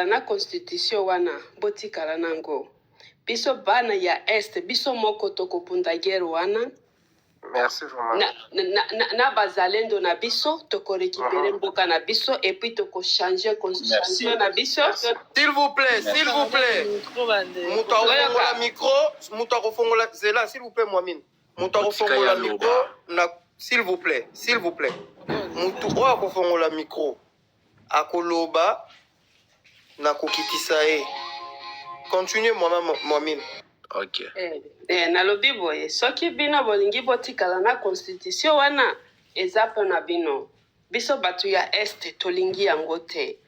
na constitution wana botikala nango. Biso bana ya Est, biso moko tokobunda guerre wana. Merci vraiment. Na bazalendo na biso, toko récupérer mboka na biso, et puis toko changer constitution na biso. S'il vous plaît, s'il vous plaît. Mouta ofongola micro, mouta ofongola zela, s'il vous plaît, Moamine. Mouta ofongola micro, s'il vous plaît, s'il vous plaît. Mouta ofongola micro. Akoloba, na kokitisa e. Continuez, Moamine. Ok. Nalobi boye, soki bino bolingi botikala na constitution wana, eza mpo na bino. Biso batu ya Est tolingi yango te.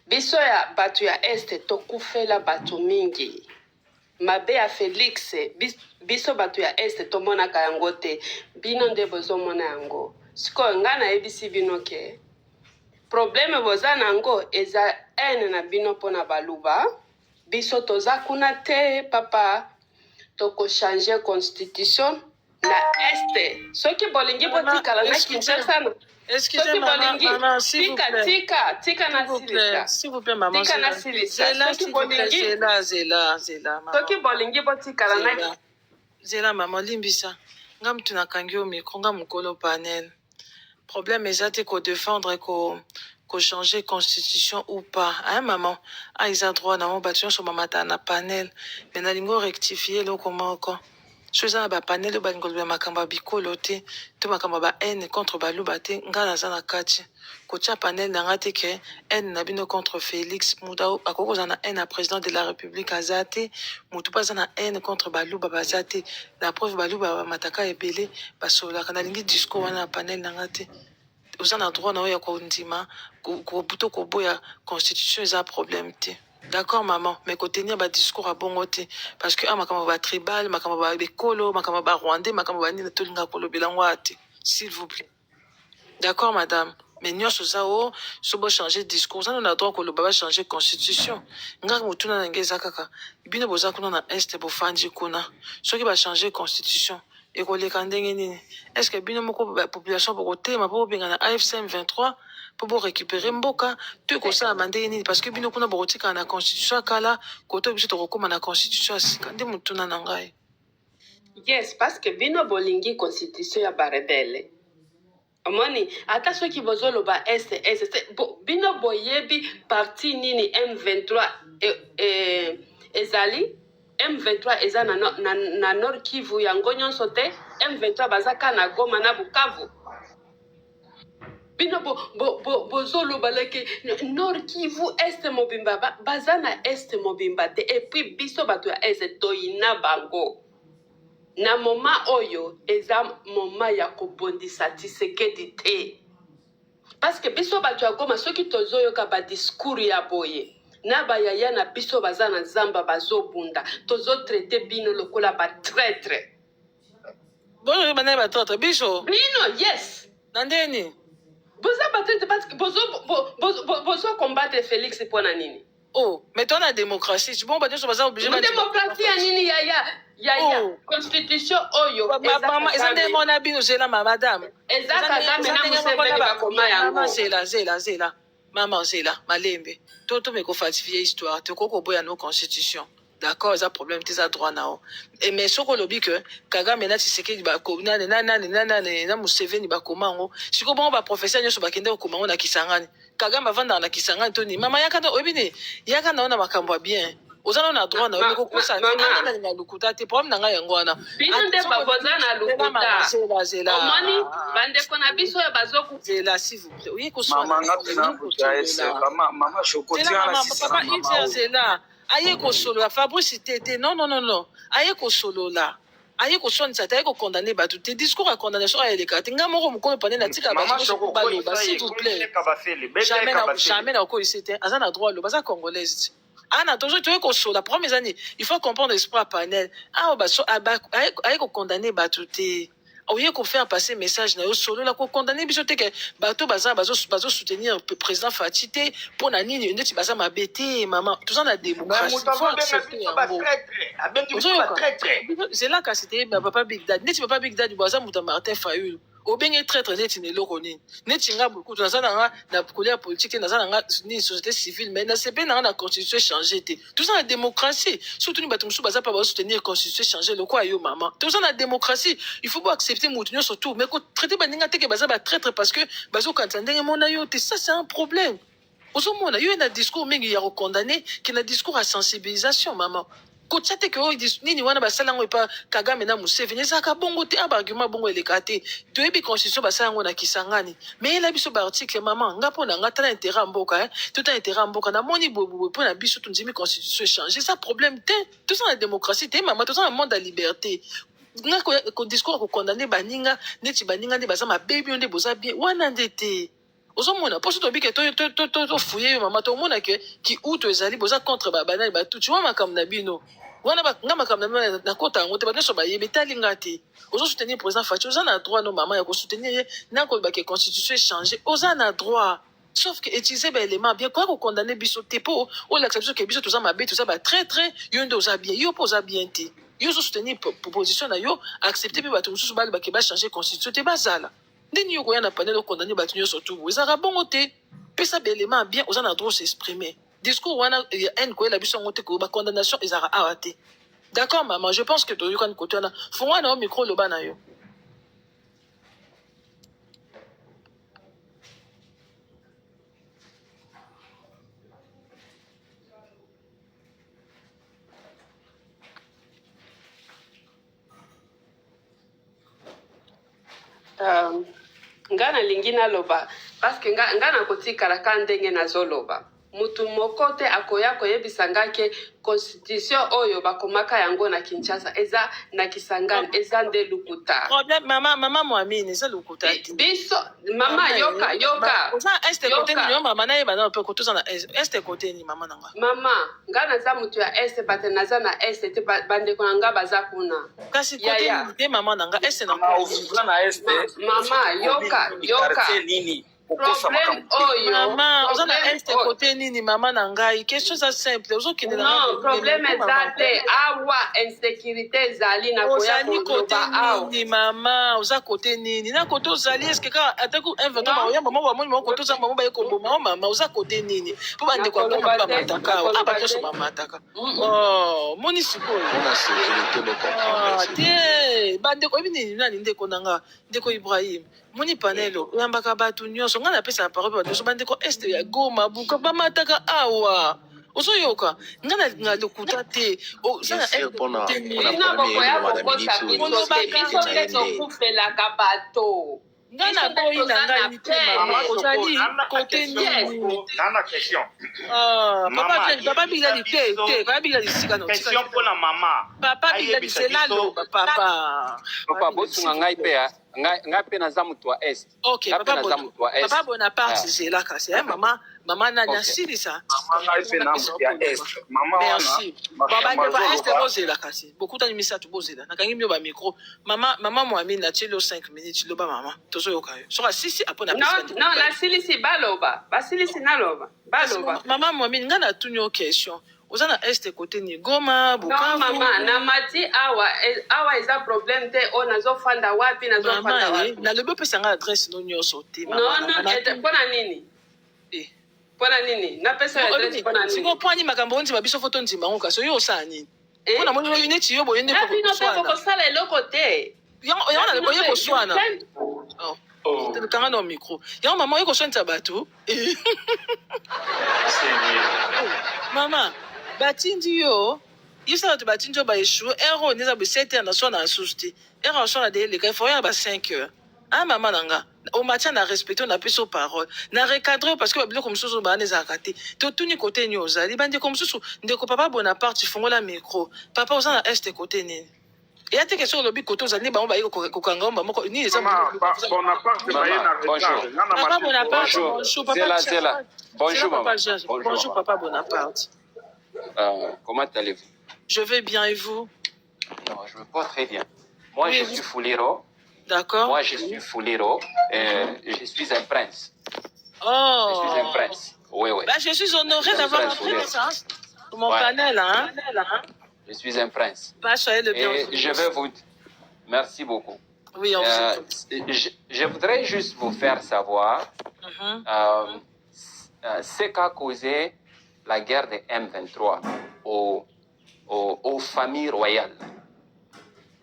Biso ya batu ya Est tokufela batu mingi. Mabe ya Félix, biso batu ya Est tomonaka yango te. Bino nde bozomona yango. Sikoyo nga nayebisi bino ke probleme boza nango eza ene na bino mpo na baluba. Biso toza kuna te, papa. Toko changer constitution na Est. Soki bolingi botikala na Kinshasa na. Excusez-moi, maman, s'il vous plaît. Tika na silisa. S'il vous plaît, maman. Tika na silisa. Zela, s'il vous plaît. Zela, maman. Soki bolingi botikala na. Zela, maman, limbisa. Nga mtu nakangi o micro, nga mukolo panel. Problème ezate ko défendre ko changer constitution ou pas. Hein, maman? Ah, ils ont droit na mon bâtiment sur maman na panel. Mais na lingo rectifier lo comment encore. Chose na ba panel ba ngolo makamba bikolo te. To makamba ba haine contre ba luba te. Nga na za na kati. Ko tia panel na ngate ke haine na bino contre Félix Muda akoko za na haine na président de la République azate. Mutu pa za na haine contre ba luba bazate. La preuve ba luba mataka ebele ba sola kana lingi discours wana na panel na ngate. Vous avez droit na ya ko ndima ko buto ko boya constitution eza problème te. D'accord maman, mais ko tenir ba discours à bongo te parce que makamba ba tribal, makamba ba bekolo, makamba ba rwandais, makamba ba nina tolinga ko lobelango ate. S'il vous plaît. D'accord madame. Mais nyonso za o so bo changer discours, ça on a droit ko lo ba changer constitution. Nga mutuna na ngeza kaka. Bino boza kuna na est bo fandi kuna. So ki ba changer constitution. Est-ce que bien la population pour na AFC 23 pour récupérer mboka tu ko ça mandeni parce que bino kuna botika na constitution kala koto biso to kokoma na constitution sikande mutuna na ngai. Yes, parce que bino bolingi constitution ya ba rebelle. Amoni ata ceux qui bozolo ba est bino boyebi parti nini M23 ezali M23 eza na Nord Kivu yango nyonso te. M23 bazaka na Goma na Bukavu. Bino bozolo baleke Nord Kivu Est mobimba bazana Est mobimba te. Et puis biso bato ya Est toyina bango. Na moma oyo eza moma ya kobondisa Tshisekedi te. Parce que biso bato ya Goma soki tozoyoka ba discours ya boye. Na bayaya na biso bazana zamba bazobunda. Tozo traiter bino lokola ba traître. Bon, bana ba traître biso. Bino, yes. Nandeni. Boza ba traître parce que bozo combattre Félix pour na nini. Oh, mais toi la démocratie, bon ba biso baza obligé ba démocratie ya nini ya constitution oyo. Maman, ezande mona bino zela madame. Ezaka dame na museveni ba koma yango. Zela. Maman Zela, malembe. Toto me ko falsifier histoire. Te ko boya no constitution. D'accord, ça problème tes a droit nao. Et mais soko lobi que Kagame na Tshisekedi ba ko na Museveni ba komango. Siko bon ba professeur nyoso ba kende ko komango na Kisangani. Kagame vanda na Kisangani toni. Mama yakana obine. Yakana na makambo bien. Ozana na droit na ko kosa. Na lukuta te problème na nga yango wana. Bino nde bakoza na lukuta. Zela. Omoni bande ko na biso ya bazoku. Zela s'il vous plaît. Oui ko so. Maman chocotia na sisa. Papa il Zela. Aye ko solo la Fabrice Tété. Non. Aye ko solo la. Aye ko son ça, aye ko condamner batu. Tes discours à condamnation à les cartes. Nga moko moko pané na tika ba s'il vous plaît. Jamais na ko ici té. Azana droit le basa congolaise. Ana toujours tu es ko solo la première année. Il faut comprendre l'esprit panel. Ah ba so aye ko condamner batu té. Au lieu qu'on fait passer message na yo solo la ko condamner biso te que bato bazo soutenir le président Fatité pour na nini ndeti baza mabete maman tout ça na démocratie c'est là que c'était papa Big Dad ndeti papa Big Dad baza muta Martin Fayulu Au bien traître net ni lokoni. Net inga beaucoup dans na couleur politique dans ni société civile mais na CP na constitution changer té. Tout ça la démocratie. Surtout ni batumsu baza pas soutenir constitution changer le quoi yo maman. Tout ça la démocratie. Il faut pas accepter moutinyo surtout mais ko traiter baninga té que baza ba traître parce que bazo kantandenge mona yo té ça c'est un problème. Ozomona yo na discours mingi ya condamner qui na discours à sensibilisation maman. Kotsate ke oyi nini wana basalango epa Kagame na Museveni ezaka bongo te aba argument bongo elekate toyebi constitution basalango na Kisangani mais ela biso ba article maman nga pona nga tala intérêt mboka tout intérêt mboka na moni bobo pona biso tunzimi constitution changer ça problème te tout ça la démocratie te maman tout ça le monde de liberté nga ko discours ko condamner baninga neti baninga nde baza mabebi onde boza bien wana ndete ozomona poso to bike to fouiller maman to mona ke ki outo ezali boza contre ba banani ba tout tu vois makam na bino wana ba nga makam na bino na kota ngote ba neso ba yebi talinga te ozo soutenir président Fachi oza na droit no maman ya ko soutenir na ko ba ke constitution changer oza na droit sauf que utiliser ba élément bien quoi ko condamner biso te po o l'acception que biso toza mabe toza ba très très yo ndo oza bien yo poza bien te yo zo soutenir proposition na yo accepter pe ba to mususu ba ke ba changer constitution te bazala ndeni yo koya na panel condamner bato nyonso tu ezaka bongo te pesa belément bien oza na droit s'exprimer discours wana ya haine koyela biso yango te ko ba condamnation ezaka awa te d'accord maman je pense que toyokani kote wana fongwa na yo micro loba na yo nga nalingi naloba parce que nga nakotikala ka ndenge nazoloba mutu moko te akoya koyebisa nga ke constitution oyo bakomaka yango na Kinshasa eza na Kisangani eza nde lukuta problème mama Mwamini eza lukuta biso mama yoka oza este côté ni yo mama na yeba na pe kotoza na este côté ni mama nanga mama nga naza mutu ya este pate naza na este te bandeko na nga baza kuna kasi côté ni te mama nanga este na na este mama yoka problème oyo mama oza na este côté nini mama na ngai question ça simple ozokende non problème eza te awa insécurité ezali na koya koloba awa nini mama oza côté nini na côté ozali est-ce que ka atako invento ba oya mama bamoni mama côté oza mama ba ekoboma mama oza côté nini po bande kwa mama ba mataka aba koso ba mataka oh moni sikoyo na sécurité de comprendre te bande ko bini nani ndeko nanga ndeko Ibrahim moni panelo yambaka batu nyonso nga napesa la parole bato bandeko este ya Goma buka bamataka awa ozoyoka nga na lokuta te bokoya kokosa biso nde tokufelaka bato nga na boyi na ngai te mama ozali kote nini papa bilali te papa bilali sika no question mpona mama papa bilali selalo papa bosunga ngai pe ngai pe naza mutu wa est ok papa Bonaparte zela kasi mama nani asilisa merci babande ba est bozela kasi bokutani misato bozela nakangi mio ba micro mama Mwamini na tielo 5 minutes loba mama tozoyoka yo soka sisi apona non nasilisi baloba basilisi naloba baloba mama Mwamini nga na tunyo question oza na este côté ni Goma Bukavu mama na mati awa eza problème te o nazofanda wapi nazofanda wapi na lobi opesa nga adresse no nyonso te non mpona nini mpona nini napesa adresse mpona nini siko pwani makambo ondima biso foto ndima ngo kasi oyo osala nini mpona moni oyo neti yo boye nde bino mpe bokosala eloko te yango na oye koswana kanga na micro yango mama oye koswanisa bato mama batindi yo yebisa bato batindi yo baeshue ero neza bo 7 heures na soir na asusu te ero na soir na deyeleka ifo oya ba 5 heures mama na nga omatia na respecte na biso parole na recadre parce que babiloko mosusu bana ezalaka te totuni kote nini ozali bandeko mosusu ndeko papa Bonaparte fongola micro papa oza na este kote nini eya te question olobi kote ozali bango baye kokanga omba moko nini eza papa Bonaparte bonjour papa Bonaparte comment allez-vous? Je vais bien et vous? Non, je me porte très bien. Moi, je suis Fuliro. D'accord. Moi, je suis Fuliro. Je suis un prince. Oh. Je suis un prince. Oui, oui. Bah, je suis honoré d'avoir un prince pour mon panel. Hein. Je suis un prince. Bah, soyez le bienvenu. Et je vais vous... Merci beaucoup. Oui, on je voudrais juste vous faire savoir ce qu'a causé la guerre de M23 aux familles royales.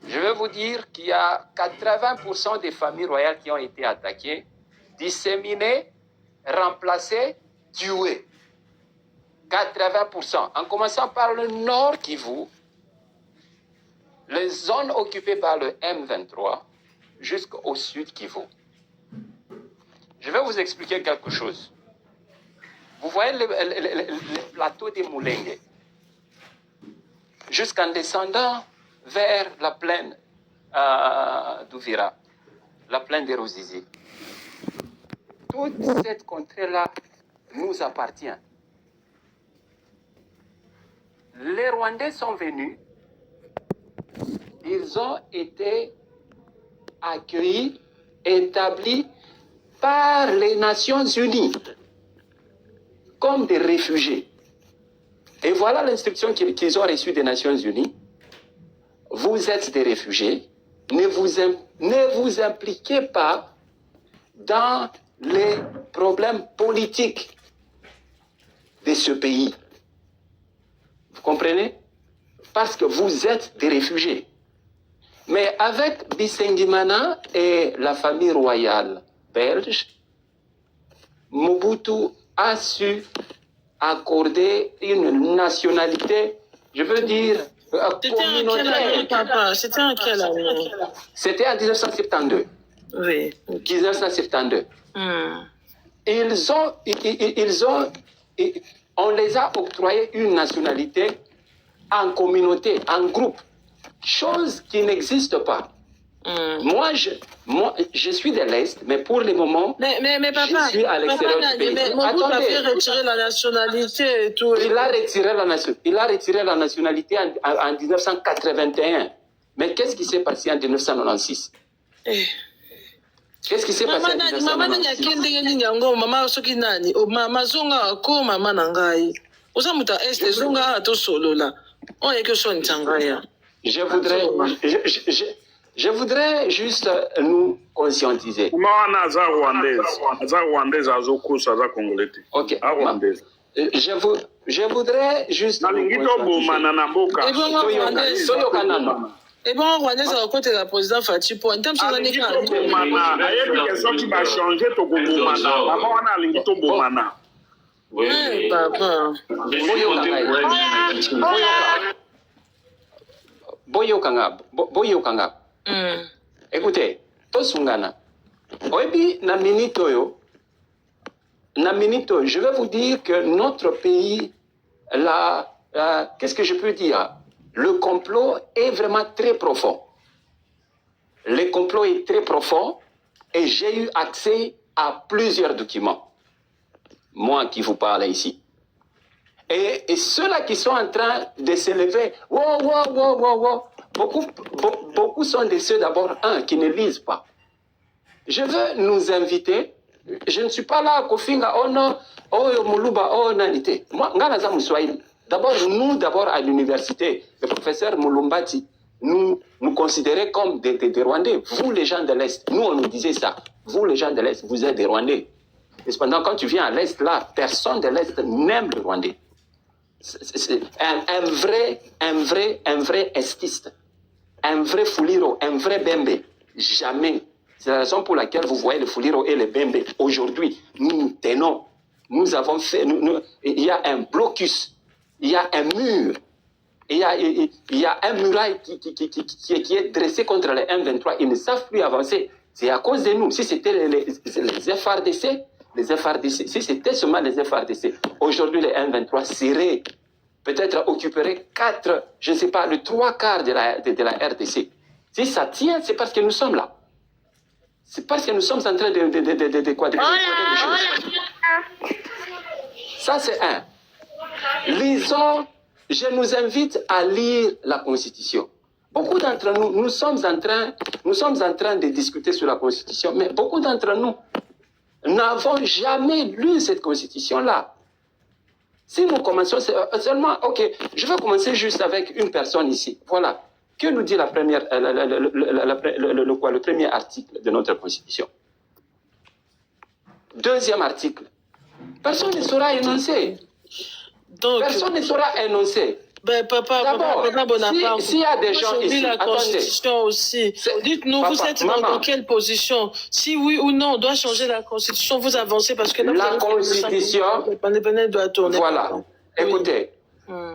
Je veux vous dire qu'il y a 80% des familles royales qui ont été attaquées, disséminées, remplacées, tuées. 80%. En commençant par le nord Kivu, les zones occupées par le M23, jusqu'au sud Kivu. Je vais vous expliquer quelque chose. Vous voyez le plateau des Moulengue, jusqu'en descendant vers la plaine d'Ouvira, la plaine des Ruzizi. Toute cette contrée-là nous appartient. Les Rwandais sont venus, ils ont été accueillis, établis par les Nations Unies comme des réfugiés. Et voilà l'instruction qu'ils ont reçue des Nations Unies. Vous êtes des réfugiés, ne vous impliquez pas dans les problèmes politiques de ce pays. Vous comprenez? Parce que vous êtes des réfugiés. Mais avec Bisengimana et la famille royale belge, Mobutu a su accorder une nationalité, je veux dire, communautaire. C'était en quelle année? C'était en 1972. Oui. 1972. On les a octroyé une nationalité en communauté, en groupe, chose qui n'existe pas. Moi, je suis de l'Est, mais pour le moment, mais papa, je suis à l'extérieur du pays. Mais Mobutu a fait retirer la nationalité et tout. Il a retiré la nationalité en 1981. Mais qu'est-ce qui s'est passé en 1996? Qu'est-ce qui s'est passé en 1996? Je voudrais juste nous conscientiser. Ok. Je voudrais juste nous conscientiser. Et bon, on est à côté de la président Fati pour un thème sur les cas. Oui, papa. Boyokanga. Écoutez, Tosungana. Oebi na minito, je vais vous dire que notre pays, qu'est-ce que je peux dire? Le complot est vraiment très profond. Le complot est très profond et j'ai eu accès à plusieurs documents. Moi qui vous parle ici. Et ceux-là qui sont en train de s'élever, beaucoup sont de ceux d'abord, qui ne lisent pas. Je veux nous inviter, je ne suis pas là, Kofinga, oh non, oh Muluba, oh Nanite. Moi, Ngalaza Moussoaïl. D'abord, nous, à l'université, le professeur Mulumbati, nous considérait comme des Rwandais. Vous, les gens de l'Est, nous, on nous disait ça. Vous, les gens de l'Est, vous êtes des Rwandais. Et cependant, quand tu viens à l'Est, là, personne de l'Est n'aime le Rwandais. C'est un vrai estiste, un vrai Fuliro, un vrai Bembe. Jamais. C'est la raison pour laquelle vous voyez le Fuliro et le Bembe. Aujourd'hui, nous tenons. Nous avons fait. Il y a un blocus. Il y a un mur, il y a un muraille qui est dressé contre les M23. Ils ne savent plus avancer. C'est à cause de nous. Si c'était les FRDC, si c'était seulement les FRDC, aujourd'hui les M23 seraient, peut-être occuperaient 4, je ne sais pas, le 3/4 de la RDC. Si ça tient, c'est parce que nous sommes là. C'est parce que nous sommes en train de quoi, de choses. Ça, c'est un. Lisons, je nous invite à lire la Constitution. Beaucoup d'entre nous, nous sommes en train de discuter sur la Constitution, mais beaucoup d'entre nous n'avons jamais lu cette Constitution-là. Si nous commençons seulement, ok, je vais commencer juste avec une personne ici. Voilà. Que nous dit le premier article de notre Constitution? Deuxième article. Personne ne saura énoncer. Personne ne saura énoncer. Ben, papa Bonaparte, s'il y a des gens ici, la Constitution aussi. Dites-nous, vous êtes dans quelle position? Si oui ou non, on doit changer la Constitution, vous avancez parce que la Constitution, doit tourner. Voilà. Écoutez,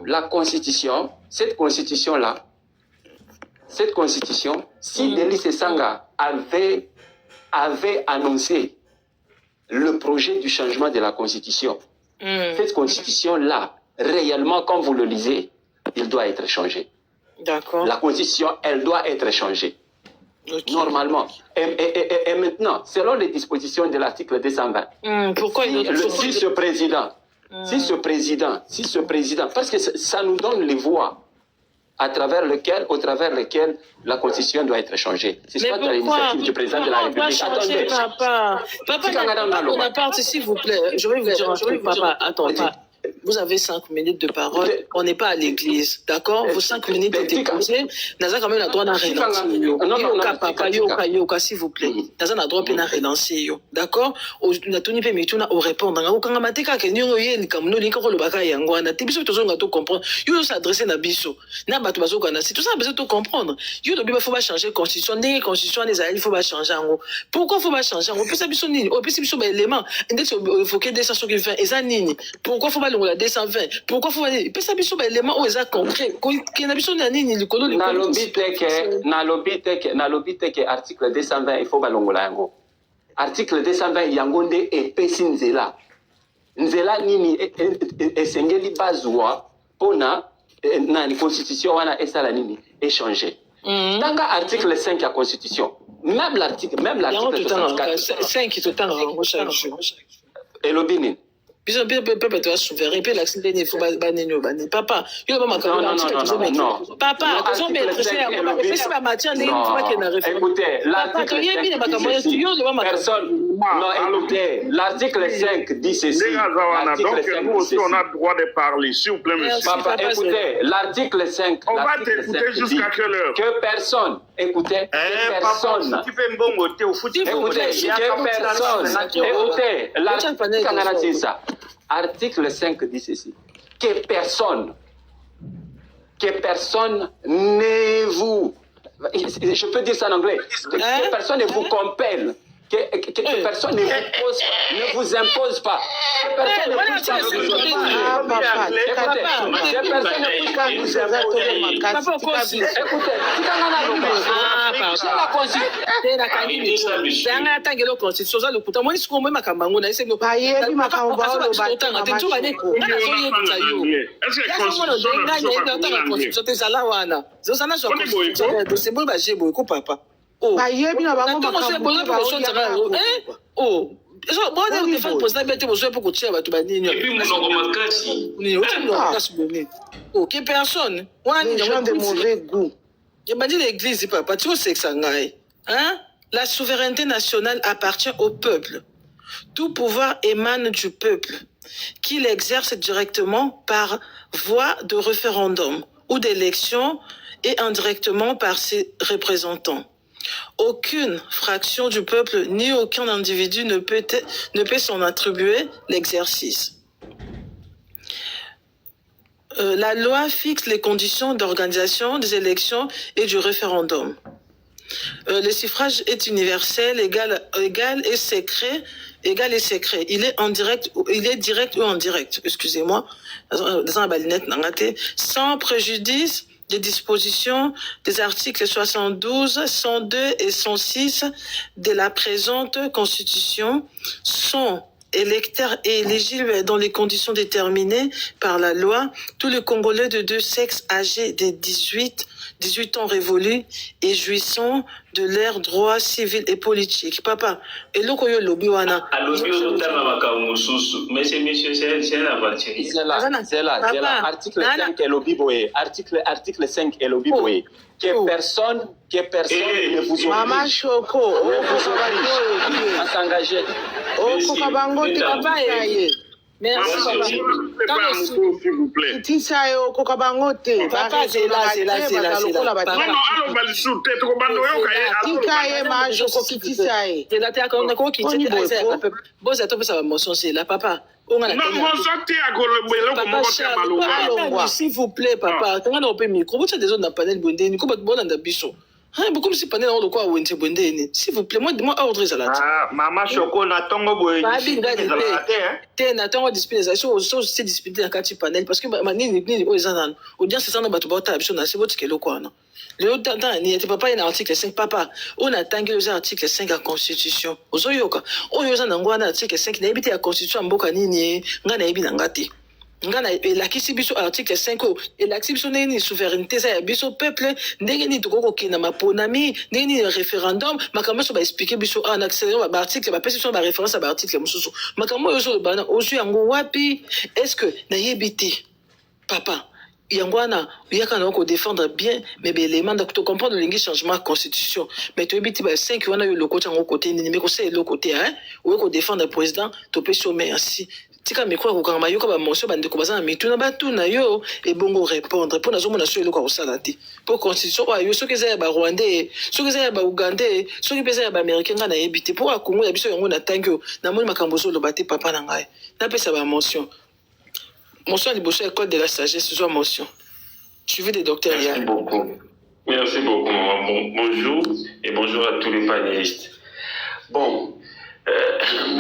la Constitution, cette Constitution, si Denis Sesanga avait annoncé le projet du changement de la Constitution, cette Constitution-là, réellement, comme vous le lisez, il doit être changé. D'accord. La Constitution, elle doit être changée. Okay. Normalement. Et maintenant, selon les dispositions de l'article 220, pourquoi si ce président, parce que ça nous donne les voies au travers lesquelles la Constitution doit être changée. C'est soit à l'initiative du président de la République. Attendez, papa Bonaparte, s'il vous plaît, je vais vous dire un truc, papa. Attends, vous avez 5 minutes de parole. On n'est pas à l'église, d'accord? Vos 5 minutes étaient posées. Naza quand même la droit d'en relancer. Yoka, s'il vous plaît. Naza la droit d'en relancer, d'accord? Na tuni pe mituna au répondre. Nga ukanga mateka ke nyongo ye likamno linka ko lobaka yangwana. Tibiso tozo nga to comprendre. Yo s'adresser na biso. Na bato bazoka na si tout ça besoin de comprendre. Yo lobi ba faut ba changer constitution. Ndenge constitution les il faut ba changer ngo. Pourquoi faut ba changer ngo? Pesa biso nini? O pesa biso ba élément. Ndetse évoquer des sensations qui fait eza nini? Pourquoi faut la 220? Pourquoi faut aller? Pesa biso ba élément o eza concret. Ke na biso na nini likolo na lobby teke article 220 il faut balongola yango. Article 220 yango nde epesi nzela nini esengeli bazwa pona na constitution wana esala nini échanger. Dans article 5 ya constitution, même l'article 64 5 qui tout en chaque jour. Et l'obinin Biso peuple doit souverain puis l'accès des faut banenyo bani papa yo mama quand non papa ils maîtriser c'est pas matière les fois qu'il n'a référé. Écoutez, l'article 5 dit ceci. Donc nous aussi on a le droit de parler s'il vous plaît monsieur. Papa, écoutez, l'article 5 on va t'écouter jusqu'à quelle heure? Que personne, écoutez, personne. Tu fais un bon côté au foot. Écoutez, l'article ça. Article 5 dit ceci. Que personne ne vous... Je peux dire ça en anglais. Que personne ne vous compelle. Que personne ne vous impose pas. Que personne ne puisse pas vous que personne. Les gens de mauvais goût. L'église, papa, tu sais que ça ngaï. Hein? La souveraineté nationale appartient au peuple. Tout pouvoir émane du peuple, qui l'exerce directement par voie de référendum ou d'élection et indirectement par ses représentants. Aucune fraction du peuple ni aucun individu ne peut s'en attribuer l'exercice. La loi fixe les conditions d'organisation des élections et du référendum. Le suffrage est universel, égal et secret. Il est direct ou indirect, excusez-moi, sans préjudice des dispositions des articles 72, 102 et 106 de la présente Constitution sont électeurs et éligibles dans les conditions déterminées par la loi. Tous les Congolais de deux sexes âgés de 18 ans révolus et jouissant de leurs droits civils et politiques. Papa, et le koyo lobby wana. Monsieur, c'est la voiture. C'est là. Article 5 est lobby boy. Article 5 est lobby boy. Que personne ne vous oblige. Maman Choco, à s'engager. Kokabango, Merci, Maman, papa. s'il vous plaît. Tisa yo kokabango te. Papa, c'est là. Papa. Non, alors, va le souter, tu comprends? Tika ye ma joko kitisa ye. C'est là, t'es comme qui bon, ça tombe ça motion, c'est là, papa. On a non, mon santé à Golobelo, comment on s'il vous plaît, papa. Quand on a un micro, vous avez des zones dans panel bondé, nous, comme bon, on a bichon. Beaucoup si panel on quoi ou bondé, s'il vous plaît, moi ordre ça là. Ah, maman Choco na tongo boy. T'es na tongo discipline ça, c'est discipline dans quatre panel parce que ni aux gens, audience c'est ça dans bateau bata bichon, c'est votre kelo quoi non. Le haut temps, il était papa, il y a article 5. Papa, on a tangué les articles 5 à la Constitution. Aux Oyoka, on y a un article 5 qui n'a pas été à la Constitution, Mboka Nini, Ngana Ebi Nangati. Ngana la Kissibiso article 5, et la Kissibiso n'est souveraineté, ça y a biso peuple, n'est Toko Kinama Ponami, n'est référendum, Makamaso va expliquer biso en accélérant l'article, ma pétition va référence à l'article Moussou. Makamo Yoso, Osu Yango Wapi, est-ce que Nayebiti, papa? Yangwana, il y a qu'on défendre bien, mais les mandats que tu comprends le changement de la constitution. Mais tu as 5 qui ont eu le côté en côté, mais c'est le côté, hein, où on défendre le président, tu peux sommer ainsi. Tu as mis quoi au Kamayo, comme mon soeur, de Kobasan, mais tu n'as pas tout, et bon répondre. Pour nous, on a su le corps salati. Pour constitution, ceux qui sont Rwandais, ceux qui sont Ougandais, ceux qui sont Américains, on a évité. Pour la Congo, il y a besoin de tango, n'a pas Makambozo, le bâti papa Nangai. N'a pas ça va mention. Mention du Bossu, école de la sagesse, soit mention. Suivi des docteurs. Merci beaucoup. Merci beaucoup, maman. Bonjour et bonjour à tous les panélistes. Bon,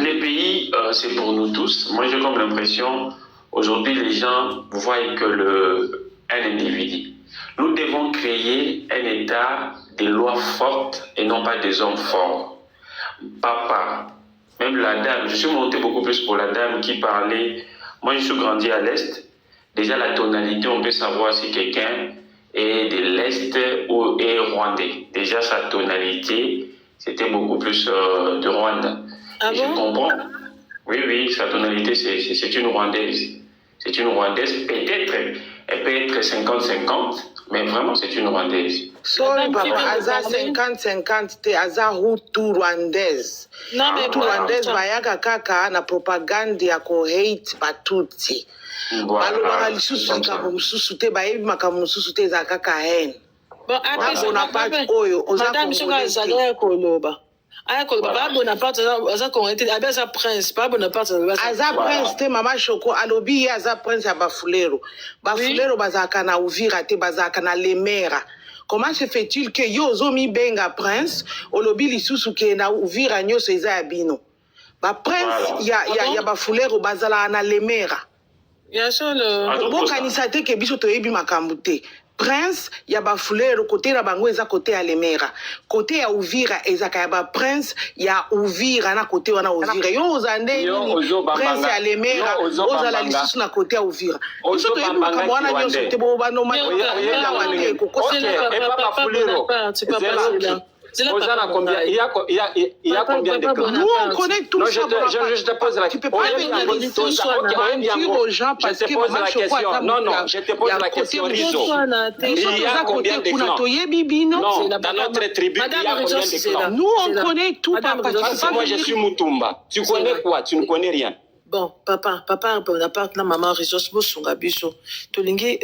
les pays, c'est pour nous tous. Moi, j'ai comme l'impression, aujourd'hui, les gens voient que un individu. Nous devons créer un État de lois fortes et non pas des hommes forts. Papa, même la dame, je suis monté beaucoup plus pour la dame qui parlait. Moi, je suis grandi à l'Est. Déjà, la tonalité, on peut savoir si quelqu'un est de l'Est ou est rwandais. Déjà, sa tonalité, c'était beaucoup plus de Rwanda. Ah je comprends. Oui, sa tonalité, c'est une Rwandaise. C'est une Rwandaise, peut-être, elle peut être 50-50, mais vraiment, c'est une Rwandaise. Sorry, papa, Aza 50-50, te Aza Hutu Rwandaise. Non, mais Hutu Rwandaise, bayaka kaka na propagande ya ko hate Batutsi. Balobaka lisusu likambo mosusu te bayebi makambo mosusu te eza kaka haine. Bonaparte oyo oza koloba. Aya koloba ba Bonaparte aza congolais abe aza prince pas Bonaparte aza prince te mama Choco alobi ye aza prince ya Bafulero. Bafulero bazalaka na Uvira te bazalaka na Lemera. Comment se fait-il que yo ozomi benga prince olobi lisusu ke na Uvira nyonso eza ya bino? Ba prince ya Bafulero bazala na Lemera. Bokanisa te ke biso toyebi makambo te. Prince ya Bafulero côté na bango eza côté ya Lemera. Côté ya Uvira ezaka ya ba prince ya Uvira na côté wana Uvira. Yo ozande prince ya Lemera ozala lisusu na côté ya Uvira. Biso toyebi makambo wana nyonso te bo banoma ya wane ko Ozana combien? Il y a combien de clans? Nous, on connaît tout ça. Je te pose la question. Tu peux pas mentir aux gens parce que pose la question. Non, je te pose la question. Il y a combien de clans? Non, dans notre tribu, il y a combien de clans? Nous, on connaît tout, papa. Moi, je suis Mutumba. Tu connais quoi? Tu ne connais rien. Bon, papa, Bonaparte, na maman, ressource, bosunga, biso. Tolingi,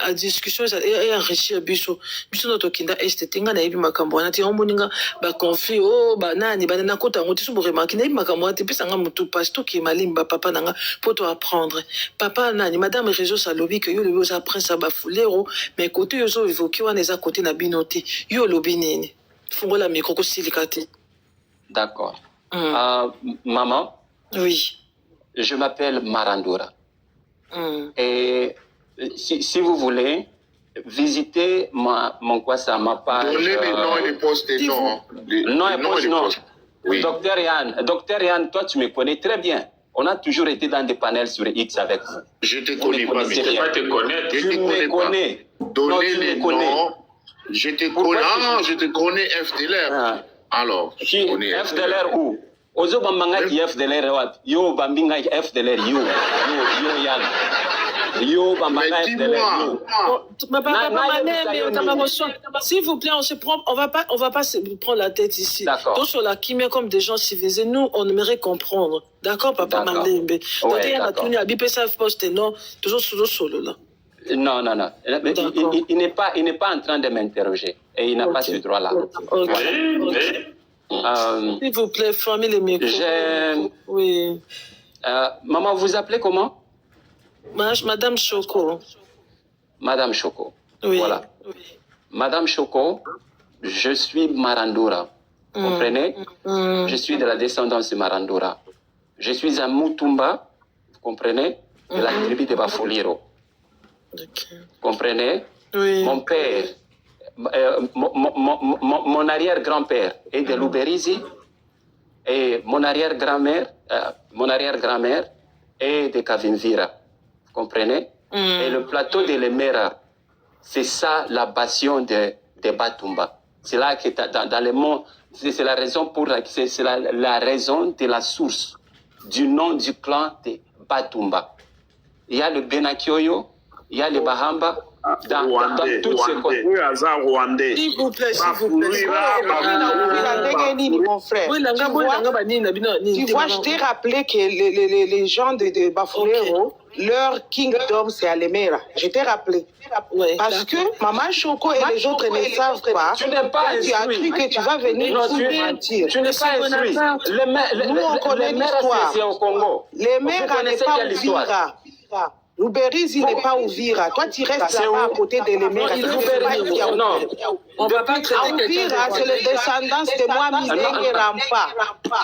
à discussion, et enrichir, biso. Biso, notre kinda, est, tinga, na ibi makamboana, ti, omoninga, ba conflit, nani, na kota, on tisu, remarquer, na ibi makamboana, ti, pisa, nga, mutu, pasto, ki, malimba, papa, nanga, pour toi apprendre. Papa, nani, madame, réseau, sa lobby, que yo, le yosa, prince, Bafulero, mais côté, yoso, évoqué, on est à côté, na binoté, yo, lobby, nini. Fongo la micro, silicate. D'accord. Maman? Oui. Je m'appelle Marandora. Et si vous voulez, visitez ma page. Donnez les noms et les postes des noms. Non et postes, non. Oui. Docteur Yann, toi tu me connais très bien. On a toujours été dans des panels sur X avec vous. Je te connais pas, mais je ne pas te connaître. Je te connais pas. Donnez les noms. Je te connais. Je te connais FDLR. Alors, je connais FDLR où? Ozo bambanga ki FDLR wapi? Yo bambinga FDLR yo Yann. Yo, Mais dis-moi. S'il vous plaît, on va pas se prendre la tête ici. D'accord. Donc sur la chimie comme des gens civilisés, nous on aimerait comprendre. D'accord, papa Malembe. Donc il y a la tenue à BPSA poste non, toujours solo là. Non. Il n'est pas en train de m'interroger et il n'a pas ce droit-là. S'il vous plaît, fermez les micros. Oui. Maman, vous appelez comment? Madame Choco. Madame Choco. Oui. Voilà. Oui. Madame Choco, je suis Marandura. Vous comprenez? Je suis de la descendance de Marandura. Je suis un Mutumba, vous comprenez? De la tribu de Bafuliro. Vous comprenez? Oui. Mon père, mon arrière-grand-père est de Luberizi et mon arrière-grand-mère est de Kavimvira. Vous comprenez? Et le plateau de Lemera, c'est ça la passion de Batumba. C'est là que dans le monde, c'est la raison pour laquelle c'est la raison de la source du nom du clan de Batumba. Il y a le Benakioyo, il y a le Bahamba, dans toutes ces côtés. S'il vous plaît, s'il vous plaît. Mon frère, tu vois, je t'ai rappelé que les gens de Bafulero, leur kingdom, c'est à Lemera. Je t'ai rappelé. Parce que Maman Choco et les autres ne savent pas. Tu n'es pas tu as cru que tu vas venir nous mentir. Tu n'es pas instruit. Nous, on connaît l'histoire. C'est au Congo. Lemera n'est pas Uvira. Luberizi n'est pas Uvira. Toi, tu restes là-bas à côté de Lemera. Non. On va pas Uvira, c'est le descendance de moi, Milenge Rampa.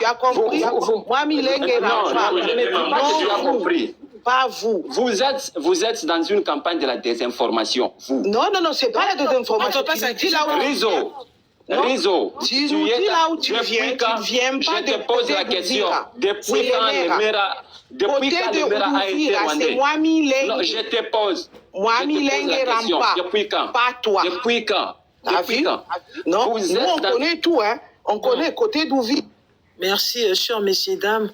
Tu as compris? Moi, Milenge Rampa. Non, je n'ai pas compris. Pas vous. Vous êtes dans une campagne de la désinformation. Vous. Non, c'est pas la désinformation. Rizzo, tu nous dis là où tu viens pas je te pose la question. Depuis quand Lemera a été rwandais? C'est moi, Milenge. Non, je te pose. Moi, Milenge Rampa. Depuis quand? Pas toi. Depuis quand? Depuis quand? Non, nous, on connaît tout, hein. On connaît côté d'Ouvira. Merci, chers messieurs, dames.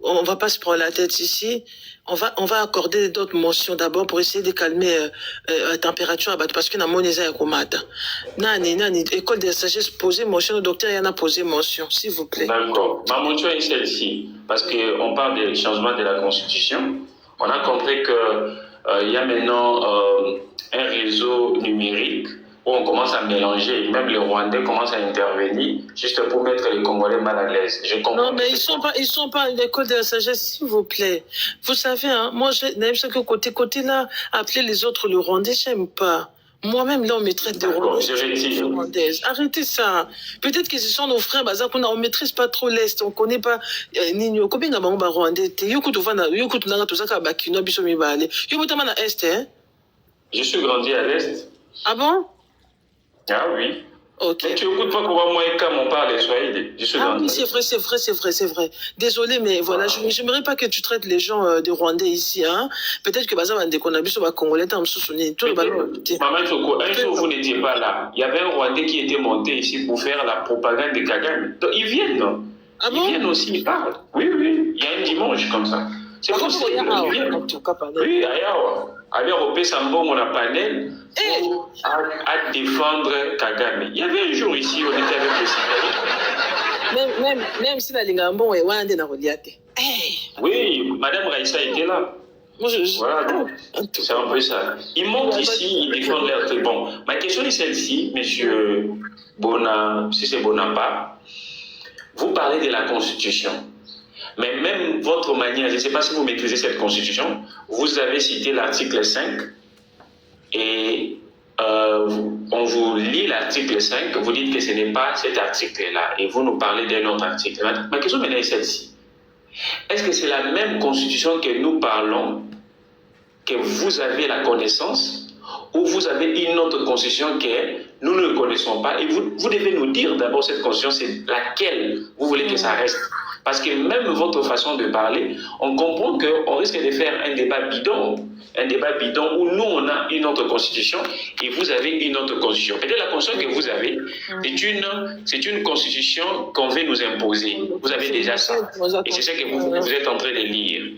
On ne va pas se prendre la tête ici. On va accorder d'autres mentions d'abord pour essayer de calmer la température parce que na moneza ya komata. Nani, école de sagesse posé mention, le docteur y en a posé mention, s'il vous plaît. D'accord. Ma mention est celle-ci, parce qu'on parle des changements de la Constitution. On a compris qu'il y a maintenant un réseau numérique où on commence à mélanger, même les Rwandais commencent à intervenir juste pour mettre les Congolais mal à l'aise. Non, mais ils sont pas à l'école de la sagesse, s'il vous plaît. Vous savez, hein, moi, j'aime ça que côté là, appeler les autres le Rwandais, j'aime pas. Moi-même, là, on me traite de Rwandaises. Arrêtez ça. Peut-être que ce sont nos frères, on maîtrise pas trop l'Est, on connaît pas Nino. Combien de gens Rwandais? Je suis grandi à l'Est. Ah bon? Ah oui. Ok. Mais tu écoutes pas comment moi et Cam on parle Swahili. Oui, c'est vrai. Désolé, mais voilà, je n'aimerais pas que tu traites les gens des Rwandais ici. Hein. Peut-être que qu'on a vu sur Congolais, Maman Choco, un jour vous n'étiez pas là. Il y avait un Rwandais qui était monté ici pour faire la propagande de Kagame. Donc, ils viennent, non? Ah bon? Ils viennent aussi, ils parlent. Oui. Il y a un dimanche comme ça. C'est possible. Oui, ailleurs. Alors, au Pessambo, on a panel à défendre Kagame. Il y avait un jour ici, on était avec les citoyens. Même si la Lingambon est Wande na Roliate. Oui, Madame Raïssa était là. Voilà, c'est un peu ça. Ils montent ici, ils défendent leur truc. Bon, ma question est celle-ci, monsieur si c'est Bonaparte. Vous parlez de la Constitution. Mais même votre manière, je ne sais pas si vous maîtrisez cette Constitution, vous avez cité l'article 5 et on vous lit l'article 5, vous dites que ce n'est pas cet article-là et vous nous parlez d'un autre article. Ma question maintenant est celle-ci. Est-ce que c'est la même Constitution que nous parlons, que vous avez la connaissance, ou vous avez une autre Constitution que nous ne connaissons pas et vous devez nous dire d'abord cette Constitution, c'est laquelle vous voulez que ça reste? Parce que même votre façon de parler, on comprend qu'on risque de faire un débat bidon où nous, on a une autre constitution et vous avez une autre constitution. Peut-être la constitution que vous avez, c'est une constitution qu'on veut nous imposer. Vous avez déjà ça. Et c'est ça que vous êtes en train de lire.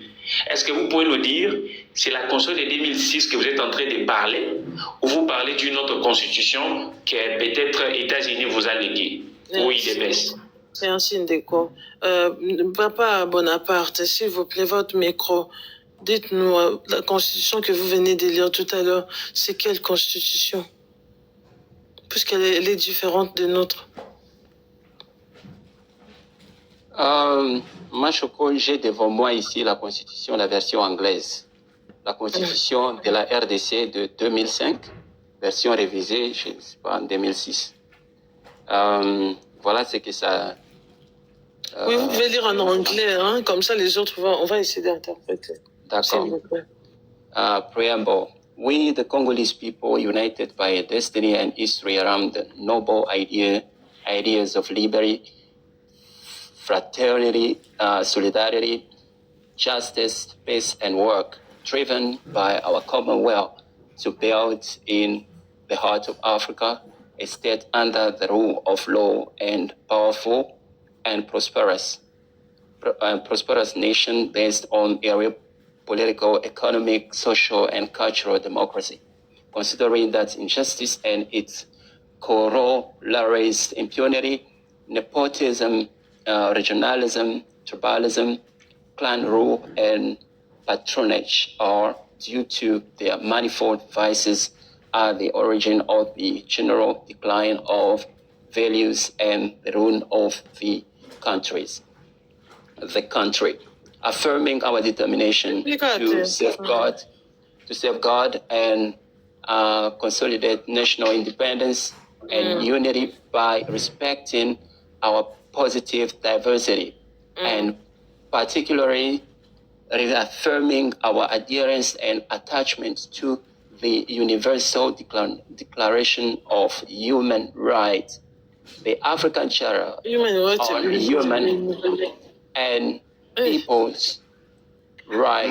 Est-ce que vous pouvez nous dire, c'est la Constitution de 2006 que vous êtes en train de parler, ou vous parlez d'une autre constitution que peut-être États-Unis vous a léguée, ou IDBS? Merci Ndeko. Papa Bonaparte, s'il vous plaît, votre micro. Dites-nous, la constitution que vous venez de lire tout à l'heure, c'est quelle constitution? Puisqu'elle est différente de notre. Moi, j'ai devant moi ici la constitution, la version anglaise. La constitution de la RDC de 2005, version révisée, je ne sais pas, en 2006. Voilà ce que ça... Oui, vous pouvez lire en anglais, hein, comme ça les autres, on va essayer d'interpréter. D'accord. Preamble. We, the Congolese people, united by a destiny and history around the noble ideas of liberty, fraternity, solidarity, justice, peace, and work, driven by our commonwealth to build in the heart of Africa a state under the rule of law and powerful and prosperous nation based on area political, economic, social, and cultural democracy, considering that injustice and its corollaries, impunity, nepotism, regionalism, tribalism, clan rule, and patronage are due to their manifold vices are the origin of the general decline of values and the ruin of the country, affirming our determination to safeguard and consolidate national independence and unity by respecting our positive diversity and particularly reaffirming our adherence and attachment to the Universal Declaration of Human Rights, the African Charter on Human and People's Rights.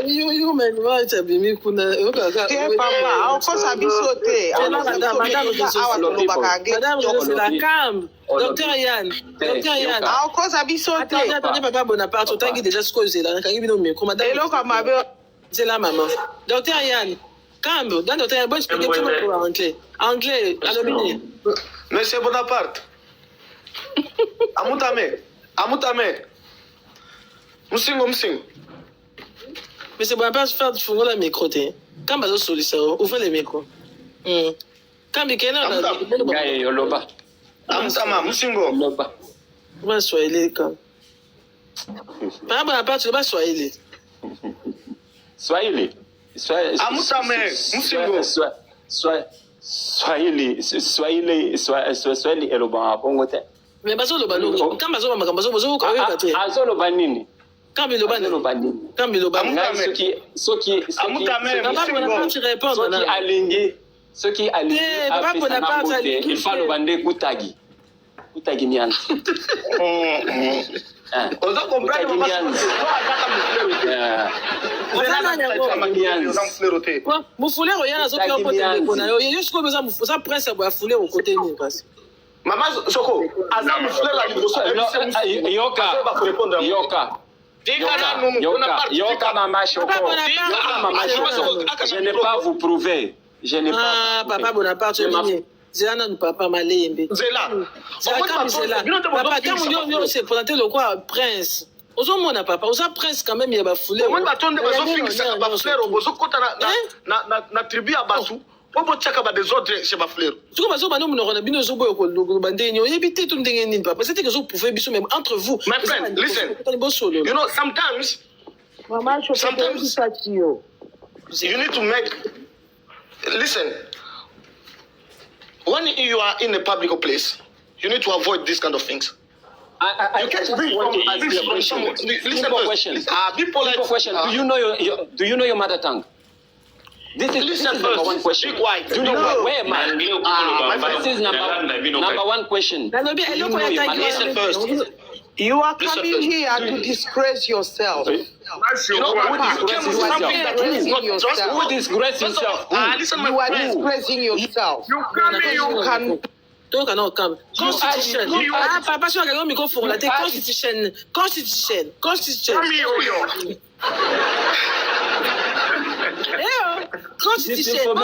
Human rights abimi kuna papa akosa bisote madame calme docteur Yann akosa bisote attendez papa Bonaparte otangi déjà ce que c'est là kangi bino micro madame eloko mabe c'est la maman docteur Yann calme dans docteur bon expliquer tout en anglais alomini Monsieur Bonaparte amutame musingo mais c'est pas faire fungula la micro te quand bazo solution ouvre le micro quand bikena na yoloba amutama musingo loba va soyez quand pas Bonaparte tu vas soyez amutame musingo Swahili eloba bongo te mais bazo loba no quand bazo makambo bazo ko yoka te azo loba nini Kambi loba soki alingi il faut loba nde kutagi mianzi ozo comprendre mufulero yana zo pia pote kona yo yesko beza mufusa prince ya fulero côté ni kasi mama soko aza mufulero la liboso Yoka Mama Choko. Je n'ai pas vous prouver. Je n'ai pas. Papa Bonaparte, Zéana nous papa Malembe. Zéla. Papa, quand on s'est présenté le quoi prince. Ozo mona papa, oza prince quand même yaba foulé. On va attendre bazo finisa ba fleur, ozo kota na tribu ya Batu. Obo tchaka ba des autres chez ba fleur. Tu vois bazo bano munoko na bino zo boyo ko bande nyo yebite tout ndenge nini papa. C'était que zo pouvez biso même entre vous. My friend, listen. You know sometimes you need to make listen. When you are in a public place, you need to avoid these kind of things. You can't listen question. Be polite. Question. Do you know your mother tongue? This is number one question. Be quiet. Do you know where man? This is number one question. Listen first. You are coming here to disgrace yourself. You know who disgrace himself? Listen, you are disgracing yourself. You Donc, on a comme constitution. Ah, papa, je vais micro pour la constitution. Constitution. Constitution. Constitution.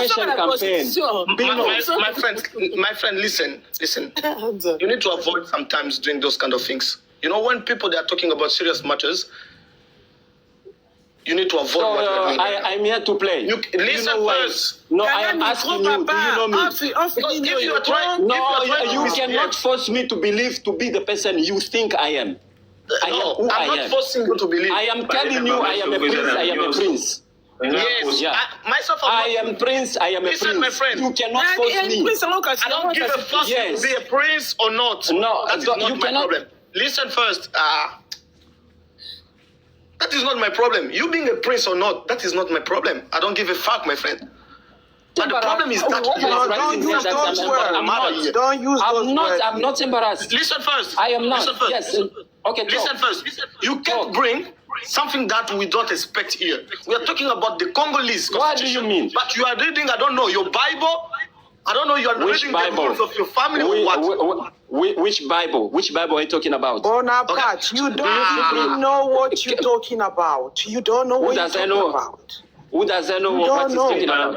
My friend, listen. You need to avoid sometimes doing those kind of things. You know, when people they are talking about serious matters, you need to avoid what they're doing. I'm here to play. Listen first. No, I am asking you, do you know me? If you are trying, you cannot force me to believe to be the person you think I am. I'm not forcing you to believe. I am telling you I am a prince. I am a prince. Yes, myself. I am prince. I am a prince. My friend. You cannot force me. I don't give a fuck to be a prince or not. No, that is not my problem. Listen first. That is not my problem. You being a prince or not, that is not my problem. I don't give a fuck, my friend. But the problem is that don't use those words. I'm not embarrassed. Listen first. I am not. Listen first. Yes. Okay. Listen first. You can't bring something that we don't expect here. We are talking about the Congolese constitution. What do you mean? But you are reading, I don't know, your Bible. I don't know, you are reading the rules of your family or what? Which Bible? Which Bible are you talking about? Bonaparte, you don't even know what you're talking about. You don't know what you're talking about. Who doesn't know what he's talking about?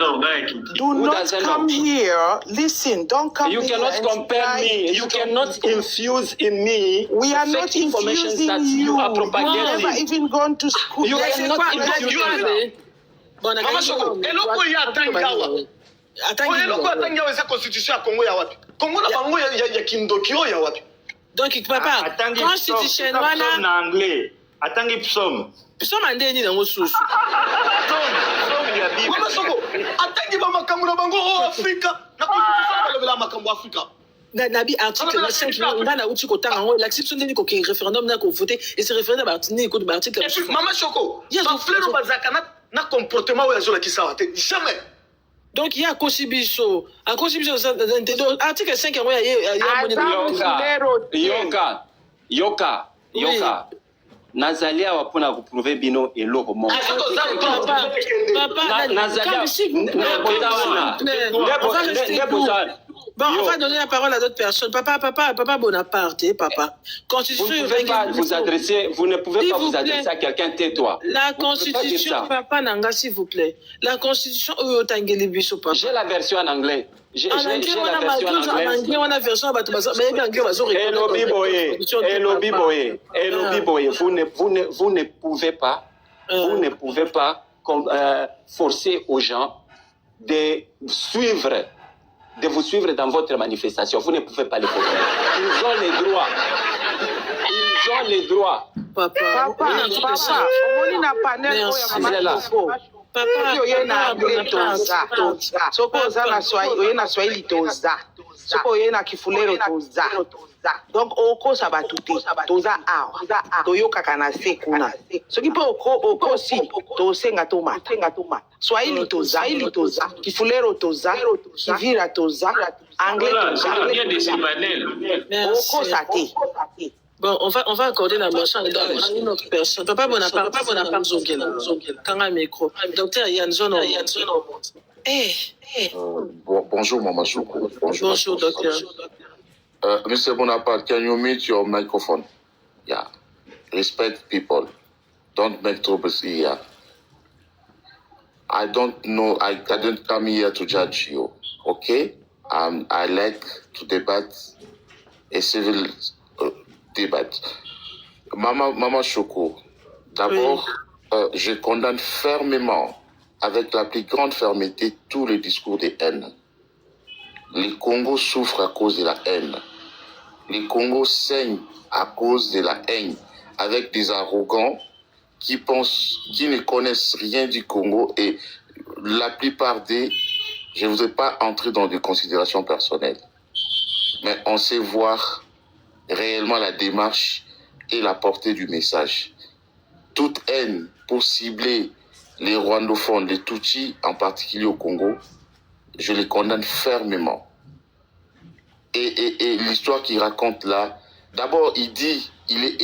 Do not come here. Listen, don't come here. You cannot compare me. You cannot infuse in me. We are not infusing that you are propagating. You have never even gone to school. You cannot infuse me. Mama Shoko, eloko ya tangawa. Eloko ya tangawa eza constitution ya Congo ya wapi? Congo na bango ya kindokio ya wapi? Donc papa, constitution wana na anglais. Atangi psom. Psom andeni na ngosusu. Mama Shoko, atangi ba makambo na bango o Afrika. Na constitution na makambo Afrika. Nabi article 5 ngana uti kotanga ngo l'acception ndeni ko référendum na ko voter et ce référendum article ko de article. Mama Shoko, ba flero bazaka na comportement oyo azola kisawa te. Jamais. Donc il y a Kosibiso, à Kosibiso article 5 Yoka. Nazalia wapona kuprouver bino eloko mo. Bon, on va donner la parole à d'autres personnes. Papa Bonaparte, papa. Constitution. Vous ne pouvez pas vous adresser, à quelqu'un, tais-toi. La Constitution, papa Nanga, s'il vous plaît. La Constitution, papa. J'ai la version en anglais. J'ai la version en anglais. Vous ne pouvez pas forcer aux gens de vous suivre dans votre manifestation. Vous ne pouvez pas les forcer. Ils ont les droits. Papa, on na panel Papa, oye na toza. Soko oza na Swahili toza. Soko oye na Kifulero toza. Donc oko sabatu te. Toza awa. Toyoka kana se kuna. Soki po oko si tosenga tomata. Swahili toza. Kifulero toza. Kivira toza. Anglais toza. Oko sa te. Bon, on va accorder la motion à une autre personne. Papa Bonaparte Zongela. Kanga micro. Docteur Yann Zono. Bonjour, Mama Shoko. Bonjour, docteur. Mr. Bonaparte, can you mute your microphone? Yeah. Respect people. Don't make troubles here. I don't know. I didn't come here to judge you. Okay? I like to debate a civil débat. Mama Shoko, d'abord, je condamne fermement, avec la plus grande fermeté, tous les discours de haine. Les Congos souffrent à cause de la haine. Les Congos saignent à cause de la haine, avec des arrogants qui ne connaissent rien du Congo et la plupart je ne voudrais pas entrer dans des considérations personnelles, mais on sait voir réellement la démarche et la portée du message. Toute haine pour cibler les rwandophones, les Tutsis, en particulier au Congo, je les condamne fermement. Et l'histoire qu'il raconte là, d'abord il dit, il est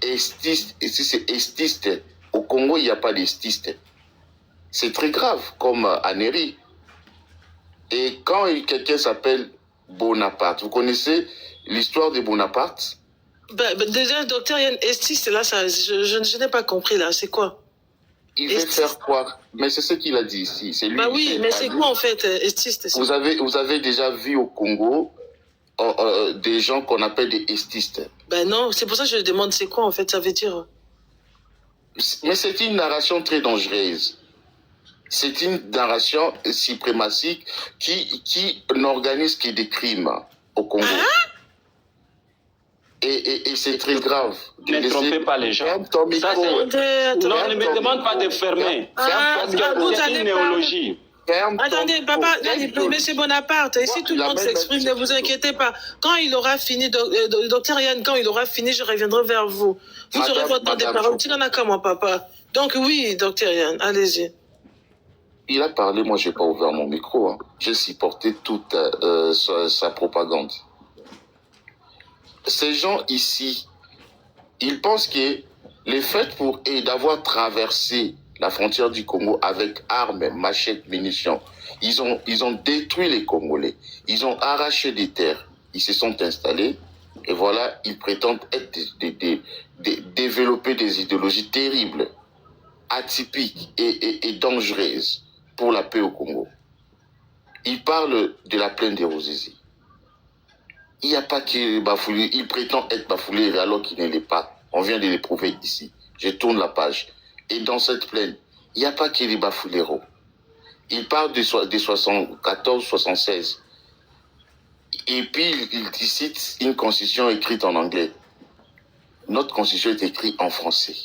estiste, et si c'est estiste, au Congo il n'y a pas d'estiste. C'est très grave, comme Aneri. Et quand quelqu'un s'appelle Bonaparte. Vous connaissez l'histoire de Bonaparte? Déjà, docteur Yann Estis, là, ça, je n'ai pas compris, là. C'est quoi? Il veut faire quoi? Mais c'est ce qu'il a dit ici. C'est lui. Bah oui, mais c'est quoi en fait, Estis? Vous avez déjà vu au Congo des gens qu'on appelle des estistes? Ben non, c'est pour ça que je demande c'est quoi en fait, ça veut dire. Mais c'est une narration très dangereuse. C'est une narration suprématique qui n'organise que des crimes au Congo. Ah? Et c'est très grave. Ne trompez pas les gens. Non, ne me demande pas de fermer. Parce que c'est une néologie. Attendez, papa, monsieur Bonaparte, ici tout le monde s'exprime, ne vous inquiétez pas. Quand il aura fini, docteur Yann, quand il aura fini, je reviendrai vers vous. Vous aurez votre temps de parole. Tu n'en as qu'à moi, papa. Donc oui, docteur Yann, allez-y. Il a parlé, moi je n'ai pas ouvert mon micro. Hein. J'ai supporté toute sa propagande. Ces gens ici, ils pensent que le fait d'avoir traversé la frontière du Congo avec armes, machettes, munitions, ils ont détruit les Congolais. Ils ont arraché des terres. Ils se sont installés. Et voilà, ils prétendent développer des idéologies terribles, atypiques et dangereuses pour la paix au Congo. Ils parlent de la plaine des Ruzizi. Il n'y a pas que Bafouillé, il prétend être Bafouillé alors qu'il ne l'est pas. On vient de l'éprouver ici. Je tourne la page. Et dans cette plaine, il n'y a pas que les Bafouléros. Il parle des 74-76. Et puis, il cite une constitution écrite en anglais. Notre constitution est écrite en français.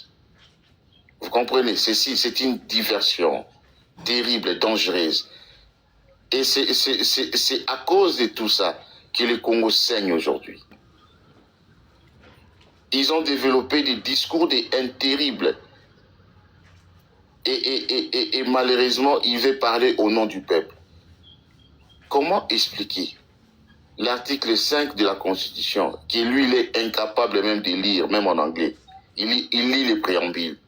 Vous comprenez? C'est une diversion terrible, dangereuse. Et c'est à cause de tout ça que le Congo saigne aujourd'hui. Ils ont développé des discours de haine terribles. Et malheureusement, ils veulent parler au nom du peuple. Comment expliquer l'article 5 de la Constitution, qui lui, il est incapable même de lire, même en anglais. Il lit le préambule.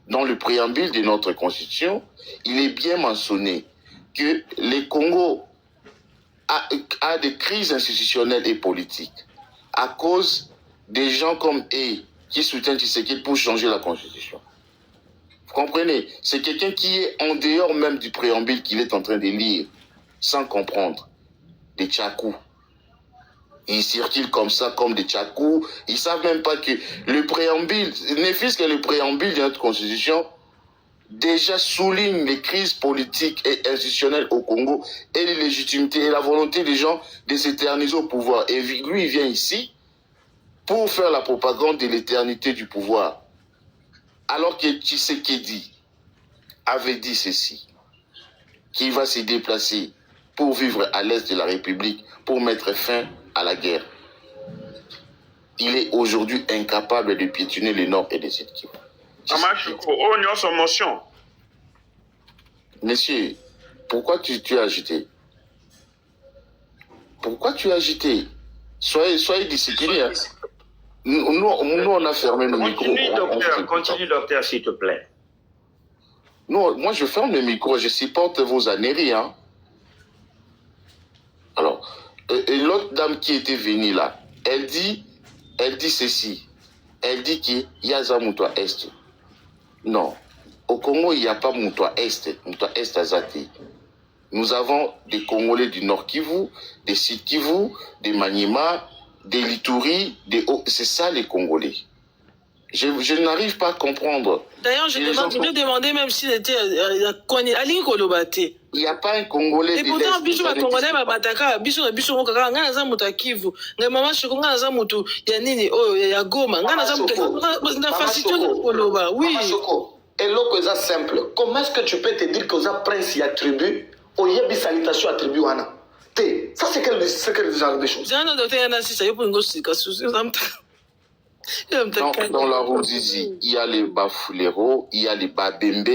Dans le préambule de notre Constitution, il est bien mentionné que le Congo a des crises institutionnelles et politiques à cause des gens comme eux qui soutiennent Tshisekedi pour changer la Constitution. Vous comprenez? C'est quelqu'un qui est en dehors même du préambule qu'il est en train de lire, sans comprendre. Des tchakou. Ils circulent comme ça, comme des tchakou. Ils ne savent même pas que le préambule, ne fût-ce que le préambule de notre Constitution, déjà souligne les crises politiques et institutionnelles au Congo et les légitimités et la volonté des gens de s'éterniser au pouvoir. Et lui, il vient ici pour faire la propagande de l'éternité du pouvoir. Alors que Tshisekedi avait dit ceci, qu'il va se déplacer pour vivre à l'est de la République, pour mettre fin à la guerre. Il est aujourd'hui incapable de piétiner le nord et le sud. Monsieur, pourquoi tu as agité? Pourquoi tu as agité? Soyez discipliné. Nous, on a fermé nos micros. Continue, docteur, s'il te plaît. Non, moi, je ferme le micro. Je supporte vos âneries. Hein. Alors, et l'autre dame qui était venue là, elle dit ceci. Elle dit qu'il y a Zamoutoua Est. Non. Au Congo, il n'y a pas Moutoua Est. Moutoua Est Azati. Nous avons des Congolais du Nord Kivu, des Sud Kivu, des Maniema, des Lituri, des Hauts. C'est ça les Congolais. Je n'arrive pas à comprendre. D'ailleurs, je vais demander même s'il était Ali Kolobate. Il n'y a pas un Congolais. Et pourtant, Bichou va Congolais, Bataka, Bichou Kaka, Ngana Muta Kivu, Ngama Choko, Ngana Mutu, Yanini, oh, Yagoma, Ngana Muta, la facilité de Koloba, oui. Et l'autre est simple. Comment est-ce que tu peux te dire que ça prince y attribue, au Yebi salutation attribue Wana? Ça, c'est quel genre de choses? J'ai un docteur Yanassi, ça y est pour une grosse situation. Dans la Ruzizi, il y a les Bafouléros, il y a les Babembe,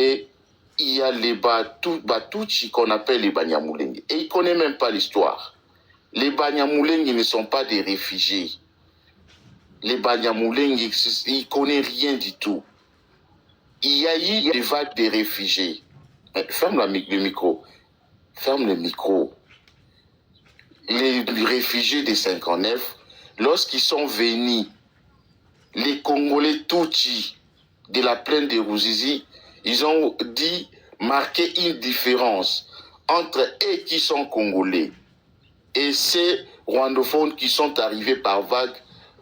il y a les Batuchi qu'on appelle les Banyamulenge. Et ils ne connaissent même pas l'histoire. Les Banyamulenge ne sont pas des réfugiés. Les Banyamulenge, ils ne connaissent rien du tout. Il y a eu des vagues de réfugiés. Ferme le micro. Ferme le micro. les réfugiés de 59, lorsqu'ils sont venus, les Congolais Tutsi de la plaine de Ruzizi, ils ont dit marquer une différence entre eux qui sont Congolais et ces rwandophones qui sont arrivés par vague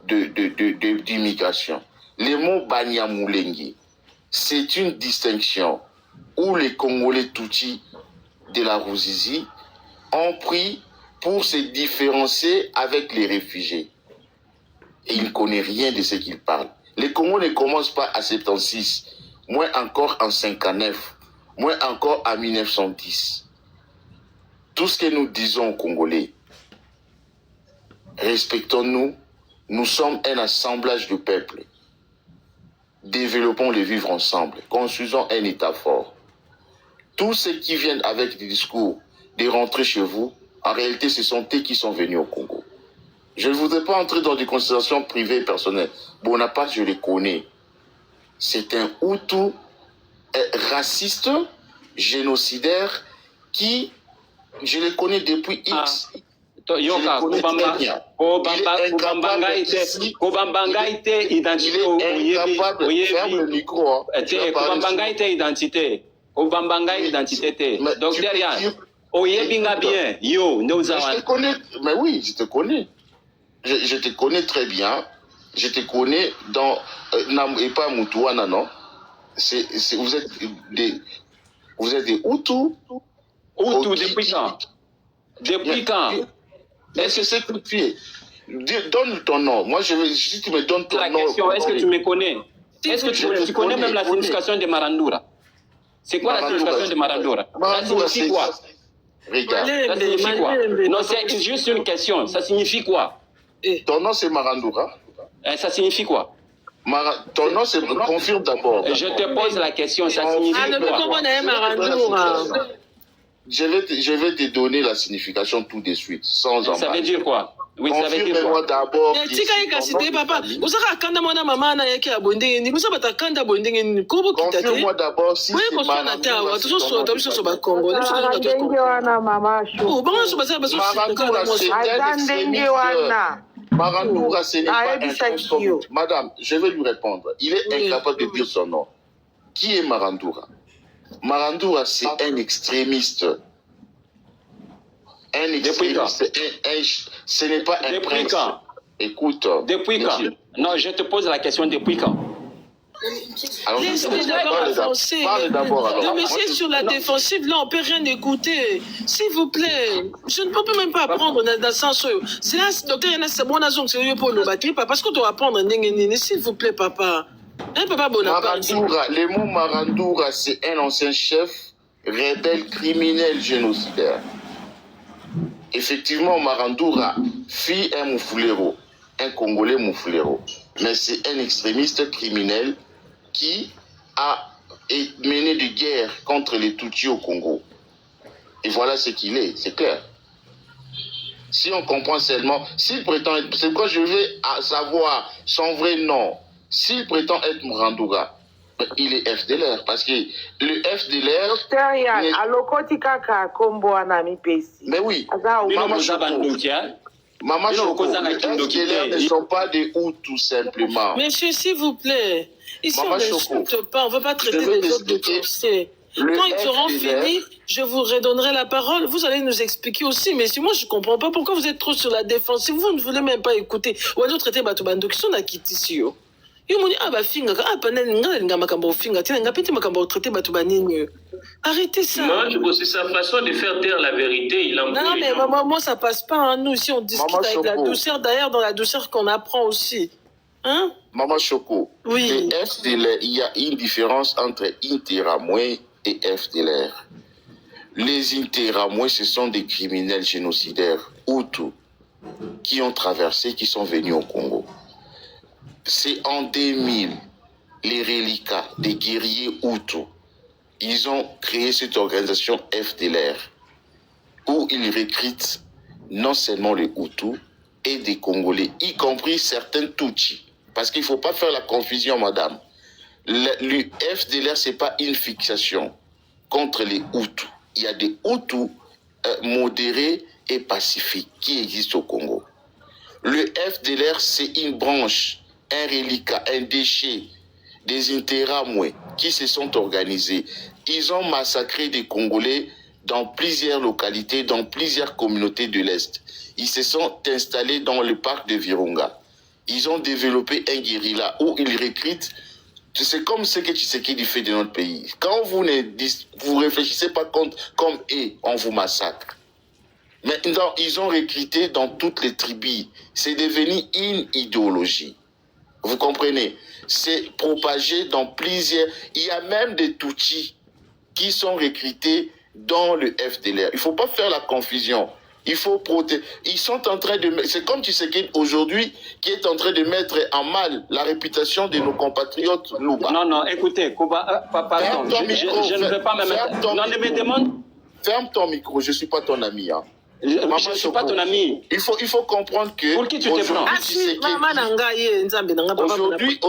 d'immigration. Le mot Banyamulenge, c'est une distinction où les Congolais Tutsi de la Ruzizi ont pris pour se différencier avec les réfugiés. Et ils ne connaissent rien de ce qu'ils parlent. Les Congos ne commencent pas à 76, moins encore en 59, moins encore en 1910. Tout ce que nous disons aux Congolais, respectons-nous, nous sommes un assemblage de peuples. Développons le vivre ensemble, construisons un État fort. Tous ceux qui viennent avec des discours de rentrer chez vous, en réalité, ce sont eux qui sont venus au Congo. Je ne voudrais pas entrer dans des considérations privées et personnelles. Bonaparte, je le connais. C'est un Hutu raciste, génocidaire, qui, je le connais depuis X. Yoka, Kobambanga était identité. Ferme le micro. Kobambanga était identité. Kobambanga identité. Docteur Yann, Oyebinga bien. Yo, nous je te connais, mais oui, je te connais. Je te connais très bien. Je te connais dans et pas Moutouana, non. Vous êtes des Hutus. Hutus depuis quand? Depuis quand? Est-ce que c'est que tu es? Donne ton nom. Moi, si tu me donnes ton nom. Est-ce que tu me connais? Est-ce que tu connais même la signification de Marandura? C'est quoi la signification de Marandura? Ça signifie quoi? Regarde. Ça signifie quoi? Non, c'est juste une question. Ça signifie quoi? Ton nom, c'est Marandura? Ça signifie quoi? Ton nom, c'est... Confirme d'abord. Je te pose la question. Ça signifie quoi? Je vais te donner la signification tout de suite, sans embâche. Ça veut dire quoi? Oui, ça veut dire quoi? Confirme-moi d'abord. Confirme-moi d'abord si c'est Marandura, ce n'est pas un... Madame, je vais lui répondre. Il est incapable de dire son nom. Qui est Marandura? Marandura, c'est un extrémiste. Un extrémiste. Ce n'est pas un prince. Quand? Écoute. Depuis quand? Non, je te pose la question depuis quand? Parle d'abord. Le monsieur sur la défensive, là, on ne peut rien écouter. S'il vous plaît, je ne peux même pas apprendre dans le sens où. C'est là, docteur, il y en a, c'est bon, pour nous battre, parce qu'on doit apprendre, s'il vous plaît, papa. Marandura, le mot Marandura, c'est un ancien chef rebelle criminel génocidaire. Effectivement, Marandura fit un Mufulero, un Congolais Mufulero. Mais c'est un extrémiste criminel qui a mené des guerres contre les Tutsis au Congo. Et voilà ce qu'il est, c'est clair. Si on comprend seulement, s'il prétend être, c'est quoi je veux savoir son vrai nom. S'il prétend être Marandura, il est FDLR, parce que le FDLR... Docteur Yann, alokotika kombo anami pesi. Mais oui, Maman Choco, les FDLR ne sont pas des Hutus tout simplement. Monsieur, s'il vous plaît, ici on n'insulte pas, on ne veut pas traiter les autres de corset. Quand ils seront finis, je vous redonnerai la parole. Vous allez nous expliquer aussi. Mais si moi, je ne comprends pas pourquoi vous êtes trop sur la défense. Si vous ne voulez même pas écouter, ou alors traiter Batubando qui sont à Kitisi. Arrêtez ça. Non, c'est sa façon de faire taire la vérité. Non, mais moi, ça passe pas. Hein. Nous, ici, on discute avec la douceur. D'ailleurs, dans la douceur qu'on apprend aussi. Hein? Maman Choco, oui. FDLR, il y a une différence entre Interamwe et FDLR. Les Interamwe, ce sont des criminels génocidaires Hutus qui ont traversé, qui sont venus au Congo. C'est en 2000, les reliquats des guerriers Hutus, ils ont créé cette organisation FDLR, où ils recrutent non seulement les Hutus et des Congolais, y compris certains Tutsis. Parce qu'il ne faut pas faire la confusion, madame. Le FDLR, ce n'est pas une fixation contre les Hutus. Il y a des Hutus modérés et pacifique qui existe au Congo. Le FDLR, c'est une branche, un reliquat, un déchet des Interamwe qui se sont organisés. Ils ont massacré des Congolais dans plusieurs localités, dans plusieurs communautés de l'Est. Ils se sont installés dans le parc de Virunga. Ils ont développé un guérilla où ils recrutent. C'est comme ce que Tshisekedi fait de notre pays. Quand vous ne vous réfléchissez pas comme eux, on vous massacre. Maintenant, ils ont recruté dans toutes les tribus. C'est devenu une idéologie. Vous comprenez? C'est propagé dans plusieurs... Il y a même des Tutsis qui sont recrutés dans le FDLR. Il ne faut pas faire la confusion. Il faut protéger. Ils sont en train de... C'est comme Tshisekedi aujourd'hui qui est en train de mettre en mal la réputation de nos compatriotes Luba. Non, non, écoutez, Kuba, pardon, je ne veux pas me mettre... Non, ne me demande... Ferme ton micro, je ne suis pas ton ami. Hein. Je ne suis pas ton ami. Il faut comprendre que... Pour qui tu te prends? Aujourd'hui,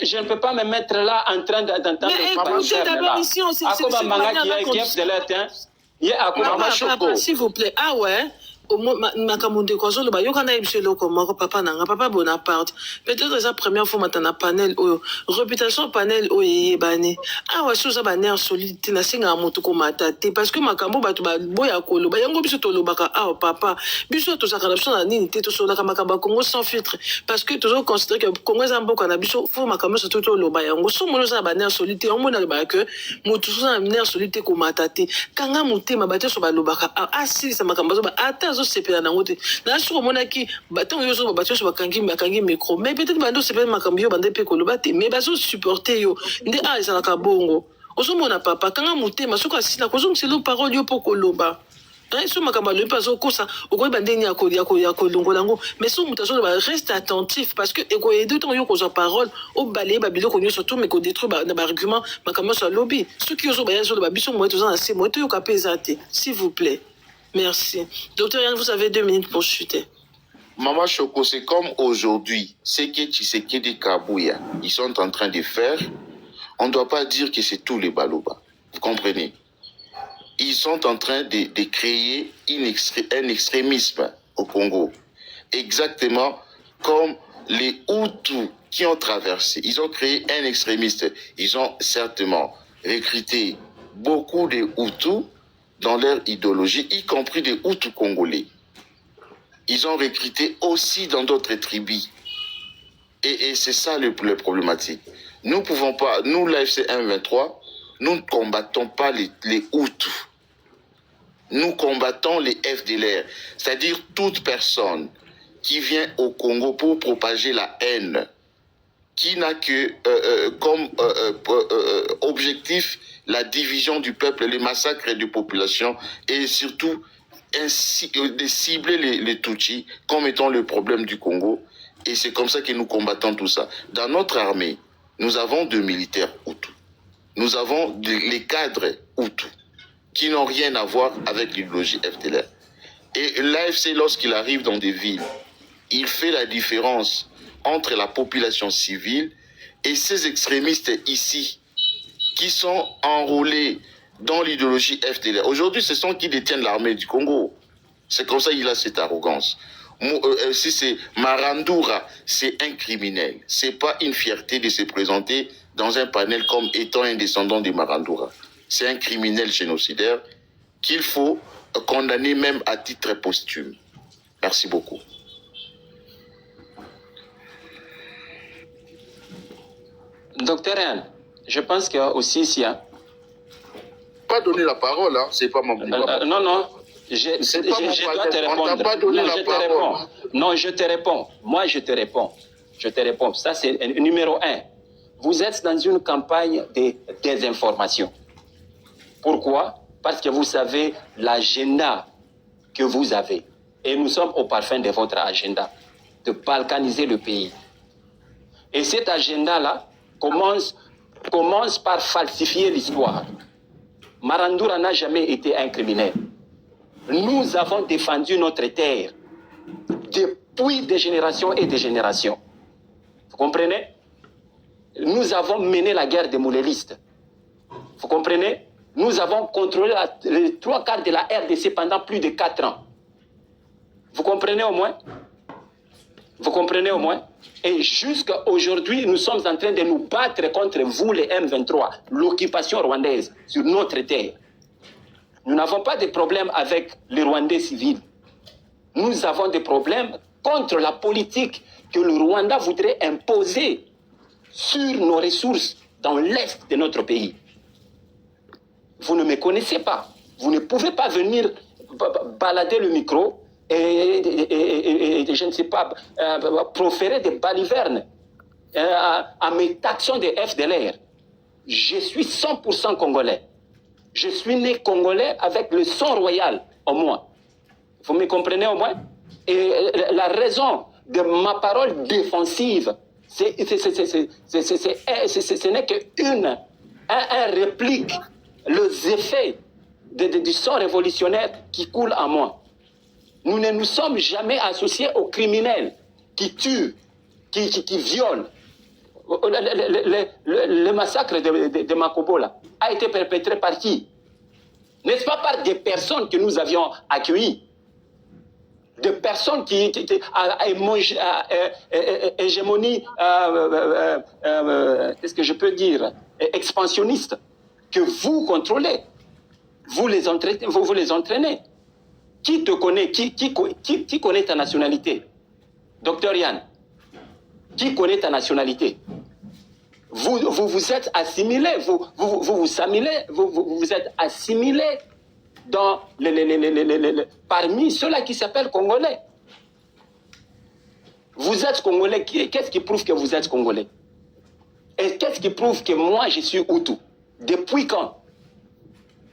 je ne peux pas me mettre là en train d'entendre... Mais écoutez d'abord ici, on s'est s'il vous plaît. Ah ouais? Makamunde kwa zolo ba yokana ibselo komoko papa nanga papa Bonaparte peut-être la première fois matana panel réputation panel yebani ah wa chose ba ner solide na singa moto ko matate parce que makambo batu ba boya kolo ba yango biso to lobaka ah papa biso to sakala biso na nini te to sola ka makamba Congo sans filtre parce que toujours considérer que Congo zamboka na biso faut makambo so to loba yango so mono sa ba ner solide on mona ba que moto so na ner solide ko matate kanga mutema ba te so ba lobaka ah si sa makambo so ba ata sepela nangote na soko monaki baton yo so bato so bakangi micro mais peut-être bando sepela makambi yo bande pe koloba te mais baso supporter yo nde ezala ka bongo oso mona papa kanga mutema soko asila kozo mselo parole yo poko loba so makamba le paso kosa okoy bandeni ya kolongola ngo mais so mutaso ba reste attentif parce que eko aider ton yo kozo parole o balé ba biloko nyo surtout mais ko détruire ba argument makamba so lobby ceux qui zo ba yazo ba biso mo to na se mo to yo kapezate s'il vous plaît. Merci. Docteur Yann, vous avez 2 minutes pour chuter. Maman Choco, c'est comme aujourd'hui, ce que Tshisekedi Kabouya, ils sont en train de faire, on ne doit pas dire que c'est tous les Baloba. Vous comprenez? Ils sont en train de créer un extrémisme au Congo. Exactement comme les Hutus qui ont traversé. Ils ont créé un extrémiste. Ils ont certainement recruté beaucoup de Hutus dans leur idéologie, y compris des Hutus congolais. Ils ont recruté aussi dans d'autres tribus. Et c'est ça le problématique. Nous ne pouvons pas, nous l'AFC 123, nous ne combattons pas les Hutus. Nous combattons les FDLR, c'est-à-dire toute personne qui vient au Congo pour propager la haine, qui n'a que comme objectif la division du peuple, le massacre des populations et surtout de cibler les Tutsis comme étant le problème du Congo. Et c'est comme ça que nous combattons tout ça. Dans notre armée, nous avons 2 militaires Hutus. Nous avons les cadres Hutus qui n'ont rien à voir avec l'idéologie FDLR. Et l'AFC, lorsqu'il arrive dans des villes, il fait la différence entre la population civile et ces extrémistes ici qui sont enrôlés dans l'idéologie FDLR. Aujourd'hui, ce sont qui détiennent l'armée du Congo. C'est comme ça qu'il a cette arrogance. Si c'est Marandura, c'est un criminel. C'est pas une fierté de se présenter dans un panel comme étant un descendant de Marandura. C'est un criminel génocidaire qu'il faut condamner même à titre posthume. Merci beaucoup. Docteur Anne, je pense qu'il y a aussi ici... Pas donner la parole, hein. C'est pas mon non, non. Je dois te répondre. Non, je te réponds. Moi, je te réponds. Je te réponds. Ça, c'est numéro 1. Vous êtes dans une campagne de désinformation. Pourquoi? Parce que vous savez l'agenda que vous avez. Et nous sommes au parfum de votre agenda, de balkaniser le pays. Et cet agenda-là commence par falsifier l'histoire. Marandura n'a jamais été un criminel. Nous avons défendu notre terre depuis des générations et des générations. Vous comprenez? Nous avons mené la guerre des moulélistes. Vous comprenez? Nous avons contrôlé les 3/4 de la RDC pendant plus de 4 ans. Vous comprenez au moins? Vous comprenez au moins? Et jusqu'à aujourd'hui, nous sommes en train de nous battre contre vous, les M23, l'occupation rwandaise sur notre terre. Nous n'avons pas de problème avec les Rwandais civils. Nous avons des problèmes contre la politique que le Rwanda voudrait imposer sur nos ressources dans l'est de notre pays. Vous ne me connaissez pas. Vous ne pouvez pas venir balader le micro et je ne sais pas, proférer des balivernes à mes taxons de FDLR. Je suis 100% congolais. Je suis né congolais avec le sang royal en moi. Vous me comprenez au moins? Et la raison de ma parole défensive, ce n'est qu'un réplique les effets du sang révolutionnaire qui coule en moi. Nous ne nous sommes jamais associés aux criminels qui tuent, qui violent. Le massacre de Makobola a été perpétré par qui? N'est-ce pas par des personnes que nous avions accueillies? Des personnes qui à hégémonie, qu'est-ce que je peux dire, expansionniste, que vous contrôlez. Vous les entraînez. Qui te connaît? Qui connaît ta nationalité? Docteur Yann, qui connaît ta nationalité? Vous êtes assimilés, vous êtes assimilés dans parmi ceux-là qui s'appellent Congolais. Vous êtes Congolais. Qu'est-ce qui prouve que vous êtes Congolais? Et qu'est-ce qui prouve que moi je suis Hutu? Depuis quand?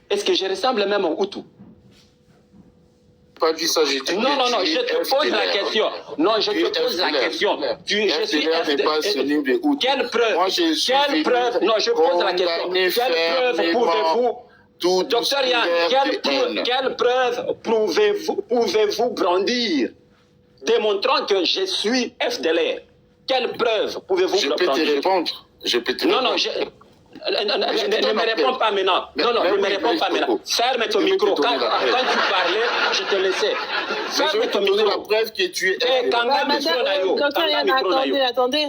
Est-ce que je ressemble même au Hutu? Pas dit ça, j'ai dit. Non, je te pose la question. Non, je te pose la question. Je suis FDLR. Quelle preuve? Moi, je suis Non, je pose la question. Quelle preuve pouvez-vous... Docteur Yann, quelle preuve pouvez-vous brandir démontrant que je suis FDLR? Quelle preuve pouvez-vous brandir? Je peux te répondre. Non, ne me réponds pas maintenant. Non, ne me réponds pas maintenant. Ferme ton micro. Quand tu parlais, je te laissais. Ferme ton micro. la preuve que tu es. Docteur Yann, attendez.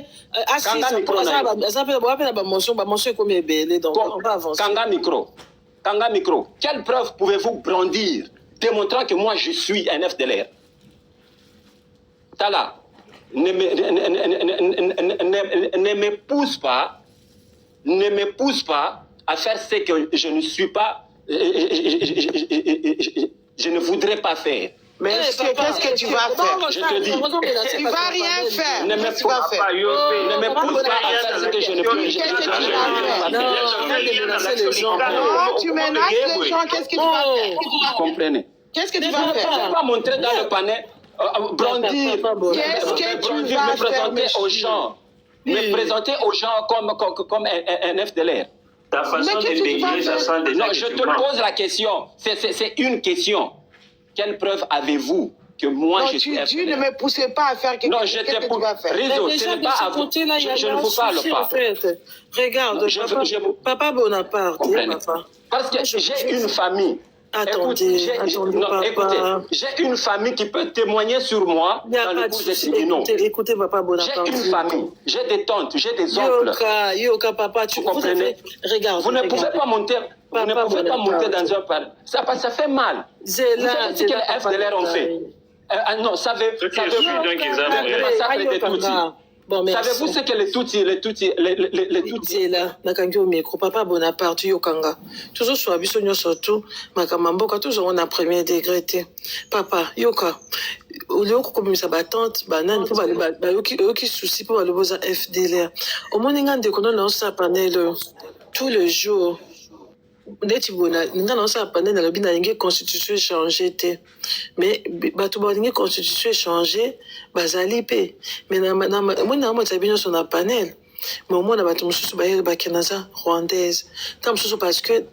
Kanga micro. Quelle preuve pouvez-vous brandir démontrant que moi je suis un FDLR? Tala, ne me pousse pas à faire ce que je ne suis pas, je ne voudrais pas faire. Mais qu'est-ce que tu vas faire? Je te dis. Tu vas rien faire. Ne me pousse pas à faire ce que je ne peux. Qu'est-ce que tu vas faire? Non, tu menaces les gens. Qu'est-ce que tu vas faire? Vous comprenez? Qu'est-ce que tu vas faire? Je ne vais pas montrer dans le panel, brandir. Qu'est-ce que tu vas me présenter aux gens. Me présenter aux gens comme un FDLR. Ta façon de bégayer, ça sent déjà. Non, je te pose la question. C'est une question. Quelle preuve avez-vous que moi je suis FDLR? Tu ne me poussez pas à faire quelque chose. Non, je te pousse. Réseau, ce n'est pas à vous. Je ne vous parle pas. Regarde, papa Bonaparte. Parce que j'ai une famille. Attendez, écoutez, j'ai une famille qui peut témoigner sur moi dans le cours des tribunaux. Écoutez, papa Bonaparte. J'ai une famille, j'ai des tantes, j'ai des oncles. Yoka, papa, tu comprenez? Regarde. Vous ne pouvez pas monter. Vous ne pouvez pas monter dans un palais. Ça fait mal. Vous savez ce que les FDLR ont fait? Non, savez-vous le massacre des Tutsis? Bon, savez-vous ce que les Tutsis là, nakangi au micro, papa Bonaparte, yokanga. Toujours sur Abissonio surtout, makamamboka, toujours on a premier degré. Papa, yoka. Au lieu de sa battante, banane, pour qui souci pour le besoin FDLR. Au moins, il y a des panel tous les jours. La constitution changée, mais la constitution changée, bazali pe. Mais moi sur un panel, mais au moins la rwandaise. Parce que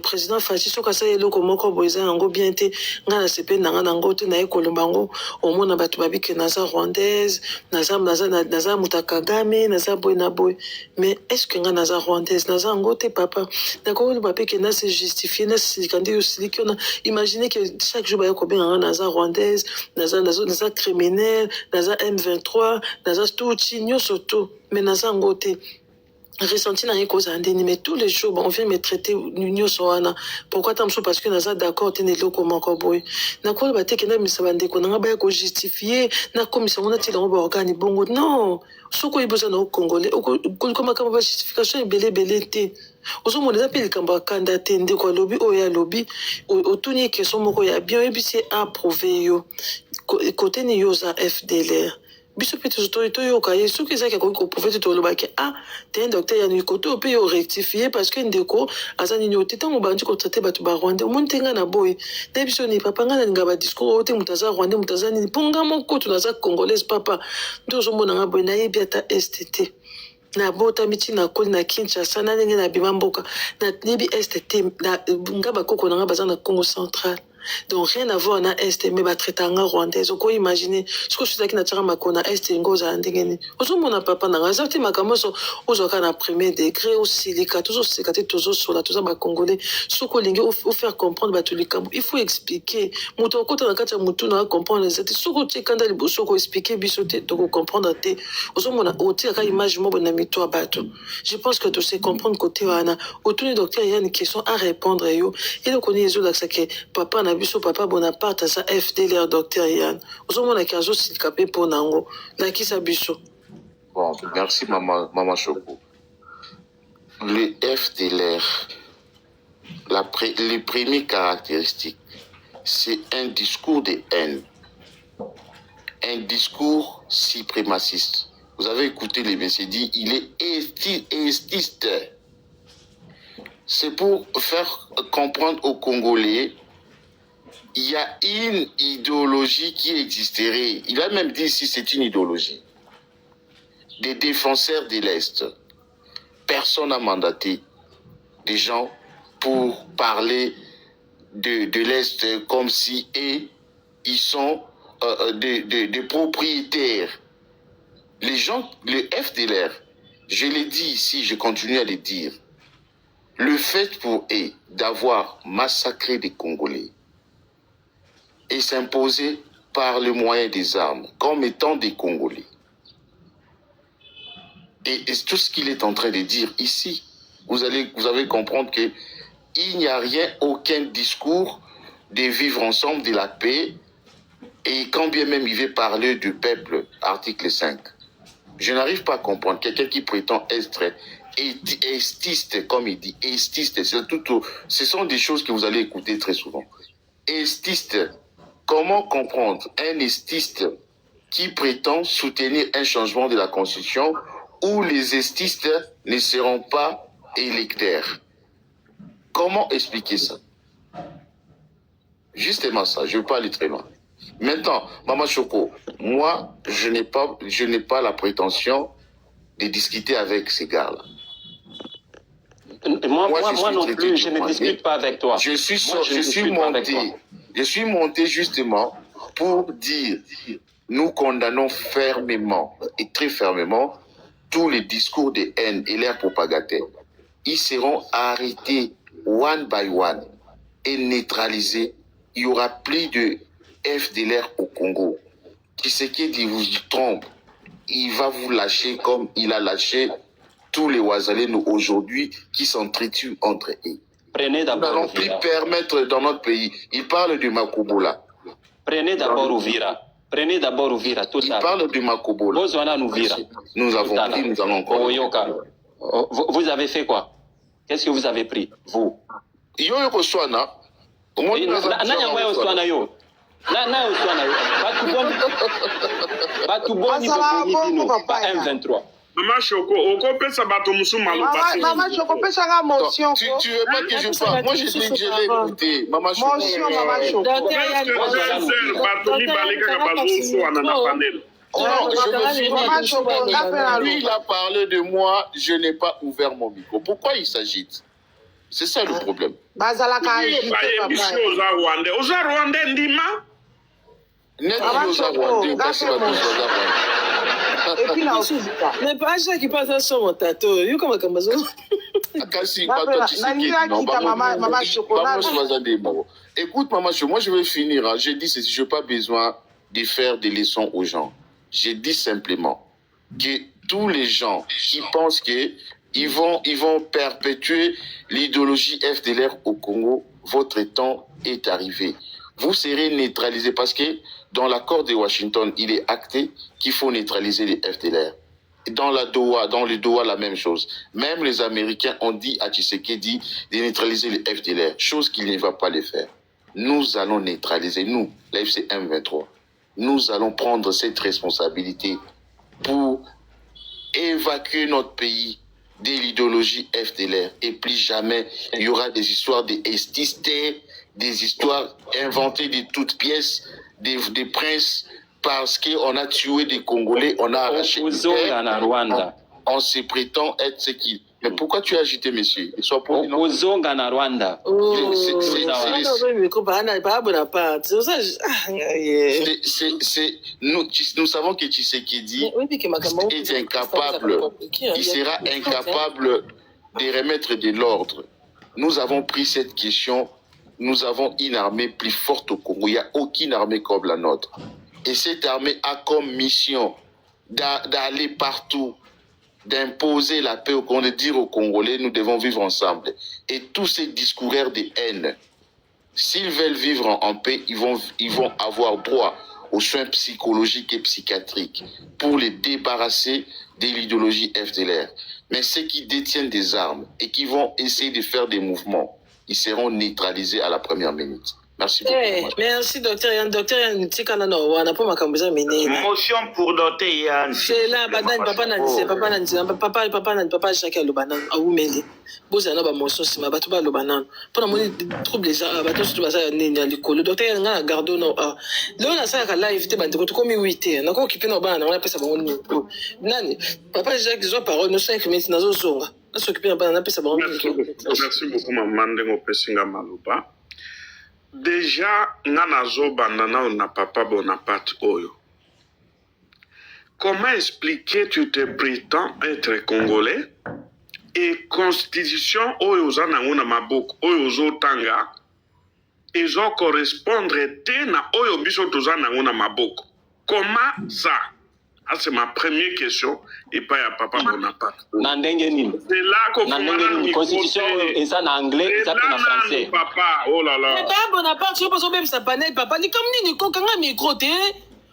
président Fachi soka sa eloko moko boyeza yango bien te nga na sepe nanga nango te na ekoloba ngo omona bato babike naza rwandaise naza muta Kagame naza boy na boy mais est-ce que nga naza rwandaise naza ngo te papa nakolo babike na se justifier na silika nde yosiliki ona imaginer que chaque jour baya kobenga nga naza rwandaise naza criminel naza M23 naza tuti nyonso to mais naza ngo te ressenti na cause andeni mais tous les jours on vient me traiter nyonso soana pourquoi tant parce que naza d'accord tene loko moko boy na ko ba teke na misaba ndeko na ba ko justifier na komisa mona tila ngo ba organi bongo non soko iboza na congolais ko makamba ba justification belé te ozo mona za peli kamba kanda te ndeko lobi o ya lobi otuni question moko ya bien et puis c'est approuvé yo côté ni yoza FDLR biso pe to yoka ye soki ezaki akoki koprouve te olobaki te un docteur ya nikote ope yo rectifier parce que ndeko aza nini ote ntango bandi kotraite bato barwandais omoni te nga na boye na biso ni papa nga nalinga badiscours oyo te moto aza rwandais moto aza nini mpo nga moko to naza congolaise papa nde ozomona nga boye nayebi ata este te nabotami ntina koli na Kinshasa na ndenge na bima mboka nayebi este te nga bakoko na nga baza na Congo central. Donc rien à voir na est mais ba traitanga rwandaise ko imaginer ce que je suis na tira makona est ngoza ndengeni ozo mona papa na ngazati makamoso ozo kana premier degré aussi les katuzo sekate tozo sola toza ba congolais soko lingi ou faire comprendre ba tulikambo il faut expliquer muto kota na kata mutu na comprendre les soko tikanda liboso ko expliquer bisote to comprendre te ozo mona oti ka image mo bona mito bato je pense que tu sais comprendre côté wana autour du docteur il y a une question à répondre yo et le connaît les autres que papa na biso papa Bonaparte sa FDLR docteur Yann ozomona ki azosilika pe mpo nango lakisa biso. Bon, merci maman Choko. Le FDLR, les premières caractéristiques, c'est un discours de haine, un discours suprémaciste. Vous avez écouté les messieurs dit, il est estiste. C'est pour faire comprendre aux Congolais il y a une idéologie qui existerait. Il a même dit si c'est une idéologie. Des défenseurs de l'Est. Personne n'a mandaté des gens pour parler de l'Est comme si ils sont des propriétaires. Les gens, le FDLR, je l'ai dit ici, je continue à le dire. Le fait pour eux d'avoir massacré des Congolais et s'imposer par le moyen des armes comme étant des Congolais. Et tout ce qu'il est en train de dire ici, vous allez comprendre qu'il n'y a rien, aucun discours de vivre ensemble, de la paix, et quand bien même il veut parler du peuple, article 5. Je n'arrive pas à comprendre quelqu'un qui prétend être estiste, comme il dit, estiste, ce sont des choses que vous allez écouter très souvent. Estiste. Comment comprendre un estiste qui prétend soutenir un changement de la Constitution où les estistes ne seront pas électeurs? Comment expliquer ça? Justement ça, je ne veux pas aller très loin. Maintenant, Maman Choko, moi, je n'ai pas la prétention de discuter avec ces gars-là. Moi non plus, je ne discute pas avec toi. Je suis monté justement pour dire, nous condamnons fermement et très fermement tous les discours de haine et leurs propagateurs. Ils seront arrêtés one by one et neutralisés. Il n'y aura plus de FDLR au Congo. Tshisekedi vous trompe. Il va vous lâcher comme il a lâché tous les Ouazalais aujourd'hui qui s'entretuent entre eux. Prenez d'abord Nous n'allons plus permettre dans notre pays. Il parle du Makobola. Prenez d'abord Ouvira. Prenez d'abord Ouvira. Tout ça. Il parle du Makobola. Nous avons pris, nous allons encore. Vous avez fait quoi? Qu'est-ce que vous avez pris, vous? Yo Swana. Pas M23. Maman Choko, oko pesa bato musu malopasi. Maman Choko, pesa nga motion. Tu veux pas que je parle? Moi, je l'ai écouté. Maman Choko. Motion, Maman Choko. Bato mi balika ka bazo wana na panel. Non, je me suis dit, lui, il a parlé de moi, je n'ai pas ouvert mon micro. Pourquoi il s'agite? C'est ça le problème. bazalaka biso oza rwandais ndima mais pas chaque qui passe sur mon tato you comme écoute maman, moi je vais finir, hein. J'ai dit ceci, je n'ai pas besoin de faire des leçons aux gens. J'ai dit simplement que tous les gens qui pensent qu'ils vont perpétuer l'idéologie FDLR au Congo, votre temps est arrivé. Vous serez neutralisés parce que dans l'accord de Washington, il est acté qu'il faut neutraliser les FDLR. Dans le Doha, la même chose. Même les Américains ont dit à Tshisekedi de neutraliser les FDLR, chose qu'il ne va pas le faire. Nous allons neutraliser, nous, la FC M23. Nous allons prendre cette responsabilité pour évacuer notre pays de l'idéologie FDLR. Et plus jamais, il y aura des histoires de estistés, des histoires inventées de toutes pièces, des princes, parce qu'on a tué des Congolais, on a arraché des terres, on se prétend être ce qui... Mais pourquoi tu as agité, monsieur? Soit pour Rwanda. Nous savons que Tshisekedi est incapable, il sera incapable de remettre de l'ordre. Nous avons pris cette question, nous avons une armée plus forte au Congo. Il n'y a aucune armée comme la nôtre. Et cette armée a comme mission d'aller partout, d'imposer la paix au Congo, de dire aux Congolais, nous devons vivre ensemble. Et tous ces discours de haine, s'ils veulent vivre en paix, ils vont avoir droit aux soins psychologiques et psychiatriques pour les débarrasser de l'idéologie FDLR. Mais ceux qui détiennent des armes et qui vont essayer de faire des mouvements, ils seront neutralisés à la première minute. Merci beaucoup. Merci, docteur Yann. Docteur Yann, motion pour docteur Yann. C'est là, papa, chacun le banan, à vous mêler. Vous avez une motion, c'est ma bateau, le banan. Pour moi, trouble les bateaux, c'est le docteur Yann a gardé nos. Là, on a ça à la live, comme 8 heures. On a occupé nos banans, on a fait ça. Papa, Jacques, ils ont parole, nous 5 minutes, nous avons s'occuper d'un banana, ça. Merci beaucoup, maman, de Pessinga Maluba. Déjà, Nanazo Bandana n'a papa Bonaparte Oyo. Comment expliquer tu te prétends être congolais et constitution Oyo Zananguna Mabok Oyo Zo Tanga et Zo correspondre na Oyo Biso Tozananguna Mabok? Comment ça? Ah, c'est ma première question et pas à papa Bonaparte. C'est là qu'on la constitution est en anglais, c'est en français. Papa, oh là là. Mais pas Bonaparte, je pense même ça panel papa, ni comme ni ko kanga micro té.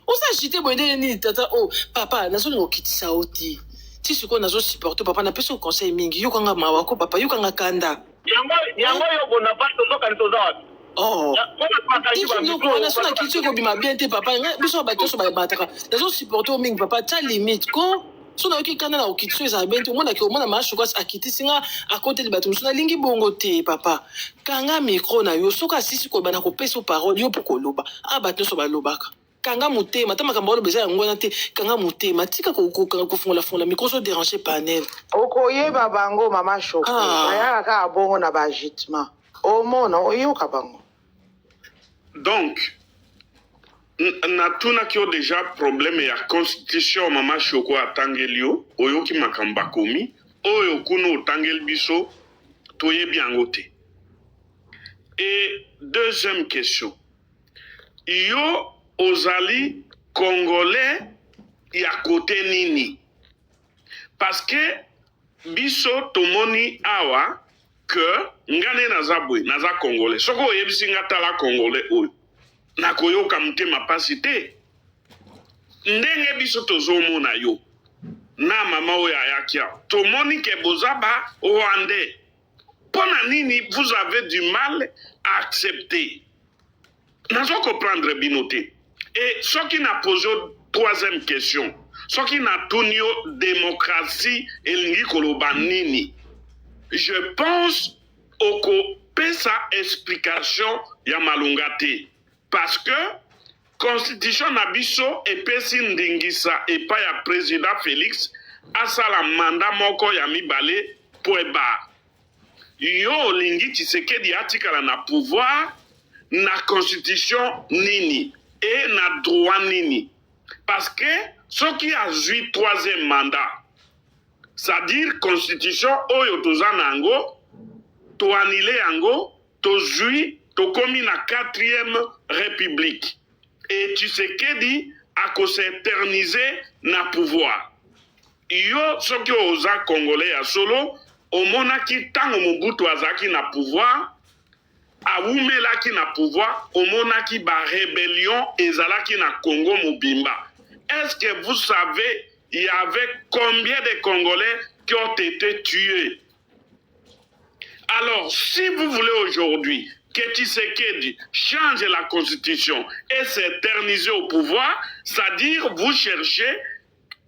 On s'agite bonne ni tata oh papa, nazo no kitisa oti. Ti siko nazo supporter papa na peso conseil mingi yo kanga mawako papa yo kanga kanda. Yango yo Bonaparte zo kan toza. Oh, on a son acquis comme m'a bien été papa. Biso bateau so ba bataka. Nazo supporter mingi papa, ta limite ko. Sona oki kana na okitso za bento mona ke mona masho kwa akitisinga à côté de bateau sona lingi bongo te papa. Kanga micro na yo soka sisi ko bana ko pesa parole yo poko loba. Ah bateau so ba lobaka. Kanga mutema tama kamba lo beza yango na te kanga mutema tika ko fongola micro so déranger panel. Okoyeba bango mama shoko. Aya ka bongo na ba agitement. Omona oyoka bango. Donc, natuna kyo déjà problème ya constitution mama shoko atangelio oyoki makamba komi oyo kuno tangel biso toye biango te. Et deuxième question. Yo ozali congolais ya côté nini? Parce que biso tomoni awa que ngane nazabwe naza congolais. Soko oyebisi ngatala congolais oyo. Nakoyoka mutema pasi te. Ndenge biso tozomona yo. Na mama oyo ayakia. Tomoni ke bozaba rwandais. Pona nini vous avez du mal à accepter? Nazo comprendre binoté. Et ce qui n'a posé troisième question. Ce qui n'a tunio démocratie et lingi koloba nini. Je pense au pesa explication ya malungate. Parce que constitution nabiso et pesi ndingisa et pas ya président Félix asala mandat moko ya mibale poeba. yo olingi Tshisekedi atikala na pouvoir na constitution nini et na droit nini. Parce que ce qui a joué troisième mandat, c'est-à-dire constitution oyo tozana yango, to annulé yango, to joué, to commis na 4e république. Et Tshisekedi a s'éterniser na pouvoir. Yo soki oza congolais ya solo, omonaki tango Mobutu azaki na pouvoir, awumelaki na pouvoir, omonaki ba rébellion ezalaki na Congo mobimba. Est-ce que vous savez, il y avait combien de Congolais qui ont été tués? Alors, si vous voulez aujourd'hui que Tshisekedi change la constitution et s'éterniser au pouvoir, c'est-à-dire vous cherchez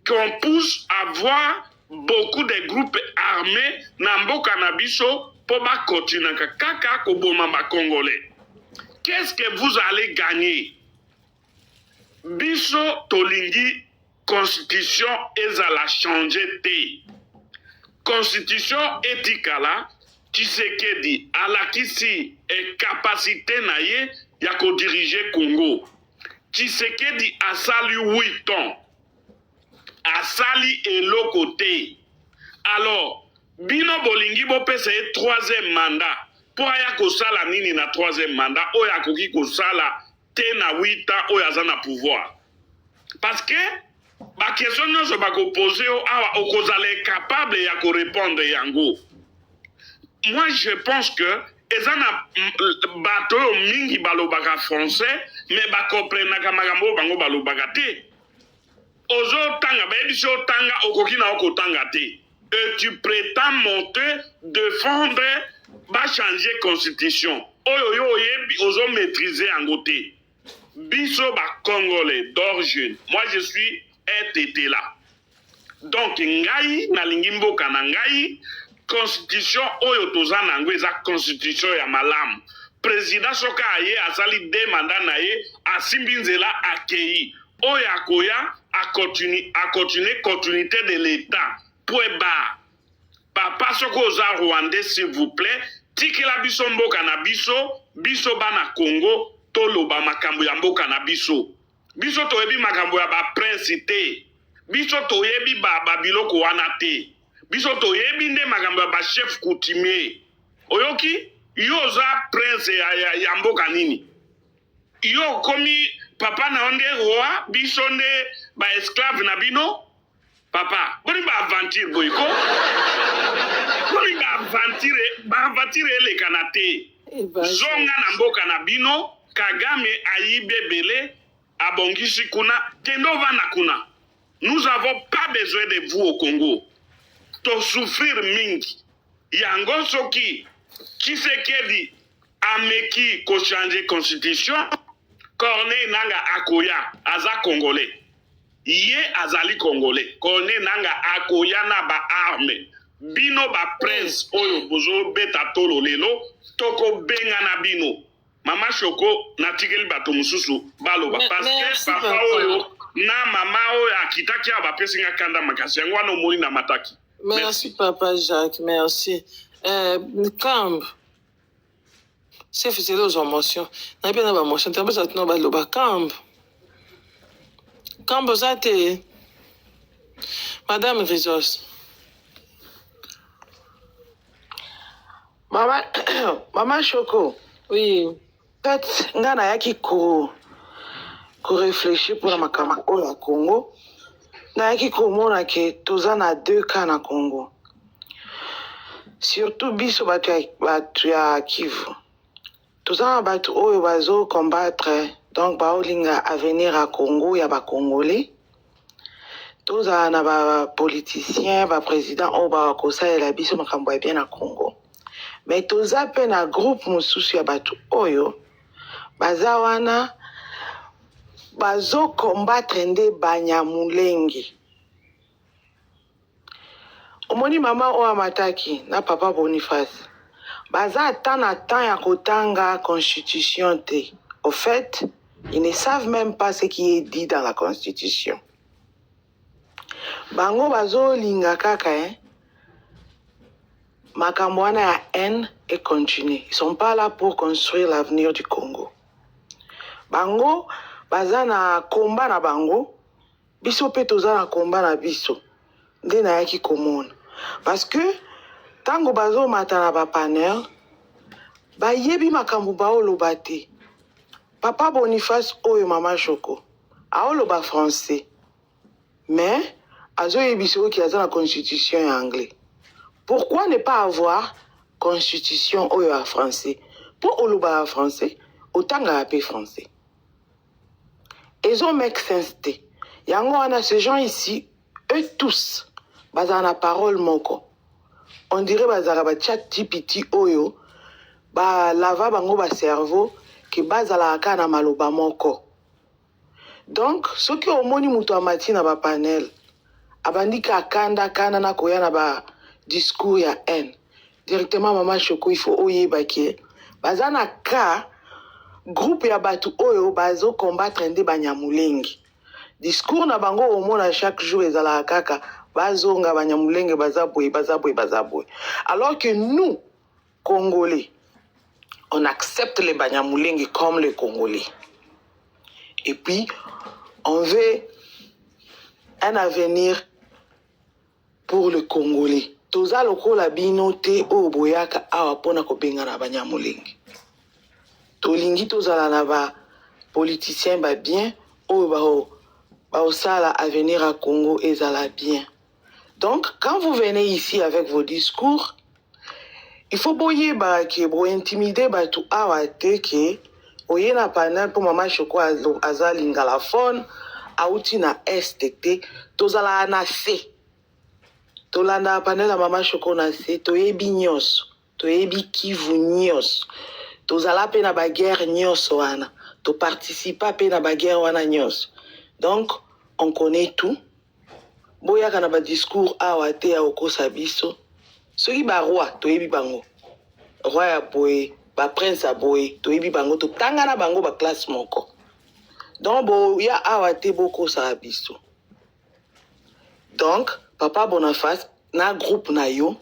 qu'on puisse avoir beaucoup de groupes armés na mboka na biso po ba continuer kaka koboma ba Congolais. Qu'est-ce que vous allez gagner? Biso tolingi constitution ezala changer te. Constitution etikala Tshisekedi alakisi e capacité na ye ya ko diriger Congo. Tshisekedi asali 8 ans. Asali eloko te. Alors, bino bolingi bopesa ye 3e mandat. Po aya kosala nini na 3e mandat oya koki kosala te na 8 ans oya za na pouvoir. Parce que ba question nyonso bakopose yo awa okozala capable ya ko répondre yango. Moi je pense que ezana bato yo mingi balobaka français mais ba comprenaka makambo bango balobaka te. Ozo tanga ba ebiso tanga okoki na okotanga te. Et tu prétends monter défendre ba changer constitution. Oyo yo yebi ozo maîtriser yango te. Biso ba Congolais d'origine. Moi je suis RTT là. Donc ngai na lingimboka na ngai constitution oyo tozana ngo eza constitution ya malamu. Président soka aye asali 2 mandats na ye asimbi nzela akei. Oyo akoya a continuer continuité de l'état. Point bas. Papa soko oza Rwandais s'il vous plaît. Tikela biso mboka na biso bana Congo toloba makambo ya mboka na biso. Biso toyebi makambo ya ba prince te. Biso toyebi ba biloko wana te. Biso toyebi nde makambo ya ba chef coutumier. Oyoki yo za prince ya mboka nini? Yo komi papa na onde roi, biso nde ba esclave na bino. Papa, boni ba aventure boyko. Boni ba aventure le kanate. Zonga na mboka na bino, Kagame ayibe bele, abongisi kuna, kendo vana kuna. Nous n'avons pas besoin de vous au Congo. To souffrir mingi. Yango soki, Tshisekedi ameki ko changer constitution, Corneille nanga akoya, aza Congolais. Ye azali Congolais. Corneille nanga akoya na ba arme. Bino ba prince oyo bozo beta tolo lelo, toko benga na bino. Mama Shoko natikeli bato mususu baloba parce que papa oyo na mama oyo akitaki abapesi nga kanda makasi yango wana omoni na mataki. Merci papa Jacques, merci. Kamb. Chef c'est aux émotions. Na bien na ba émotion, t'as pas no baloba Kamb. Kamb zate. Madame Rizos. Maman Shoko. Oui. En fait, nga nayaki ko réfléchir pour la makambo au Congo. Nayaki ko mona ke toza na 2 cas na Congo. Surtout biso batu ya Kivu. Toza na batu oyo bazo combattre donc baolinga avenir à Congo ya ba Congolais. Toza na ba politiciens, ba président o ba kosalela biso makambo ya bien na Congo. Mais toza pe na groupe mususu ya batu oyo baza wana bazo combattre nde Banyamulenge. Omoni mama o amataki na papa Boniface baza ata na temps ya kotanga constitution te. Au fait, ils ne savent même pas ce qui est dit dans la constitution. Bango bazo linga kaka Makamwana ya haine et continue. Ils sont pas là pour construire l'avenir du Congo. Bango, baza na combat na bango, biso pe toza na combat na biso. Nde na yaki komona. Parce que, tango bazo mata na ba panel, ba yebi makambu ba oloba te. Papa Boniface oyo Mama Choco, a oloba français. Mais, azo yebiso ki aza na constitution ya anglais. Pourquoi ne pas avoir constitution oyo ya français? Pour oloba ya français, otanga ya pe français. Ils ont make sense te. Yango wana ces gens ici, eux tous, baza na parole moko. On dirait bazara ba chat GPT oyo, ba lava bango ba cerveau, ki bazala aka na maloba moko. Donc, ceux qui ont moni muto amati na ba panel, abandika kanda na koya na ba discours ya haine. Directement Mama Choco, il faut oye bakie. Bazana ka, groupe ya batu oyo bazo combattre nde Banyamulenge. Discours na bango omona chaque jour ezala kaka bazonga Banyamulenge bazaboy. Alors que nous Congolais, on accepte les Banyamulenge comme les Congolais. Et puis on veut un avenir pour le Congolais. Toza lokola bino te o boyaka awa pona ko benga na Banyamulenge. Tolingi tozala na ba politiciens ba bien o ba osala avenir à Congo ezala bien. Donc quand vous venez ici avec vos discours, il faut boyer ba ke bo intimider ba tu awa te ke oye na panel pour Mama Choco azali ngalaphone auti na STT tozala na C. Tolanda panel la Mama Choco na C toyebi nyos, toyebi Kivu nyos. Tozala pe na ba guerre nyos wana, to participa pe na ba guerre wana nyos. Donc on connaît tout. Boya kana ba discours awa te ya okosa biso. Soki ba roi toyebi bango. Roi ya boye, ba prince ya boye, toyebi bango to tanga na bango ba classe moko. Donc bo ya awa te boko sa biso. Donc Papa Boniface na groupe na yo,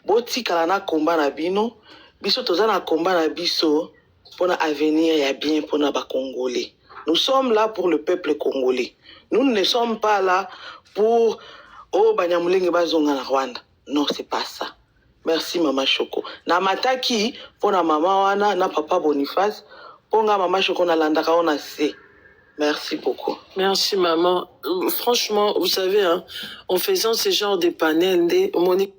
botikala na combat na bino. Biso toza na combat na biso pour avenir ya bien pour na ba Congolais. Nous sommes là pour le peuple congolais. Nous ne sommes pas là pour Banyamulenge bazonga na Rwanda. Non, c'est pas ça. Merci Mama Choco. Na mataki pour na mama wana na Papa Boniface, pour nga Mama Choco na landaka ona C. Merci beaucoup. Merci maman. Franchement, vous savez, hein, en faisant ce genre de panels, Monique.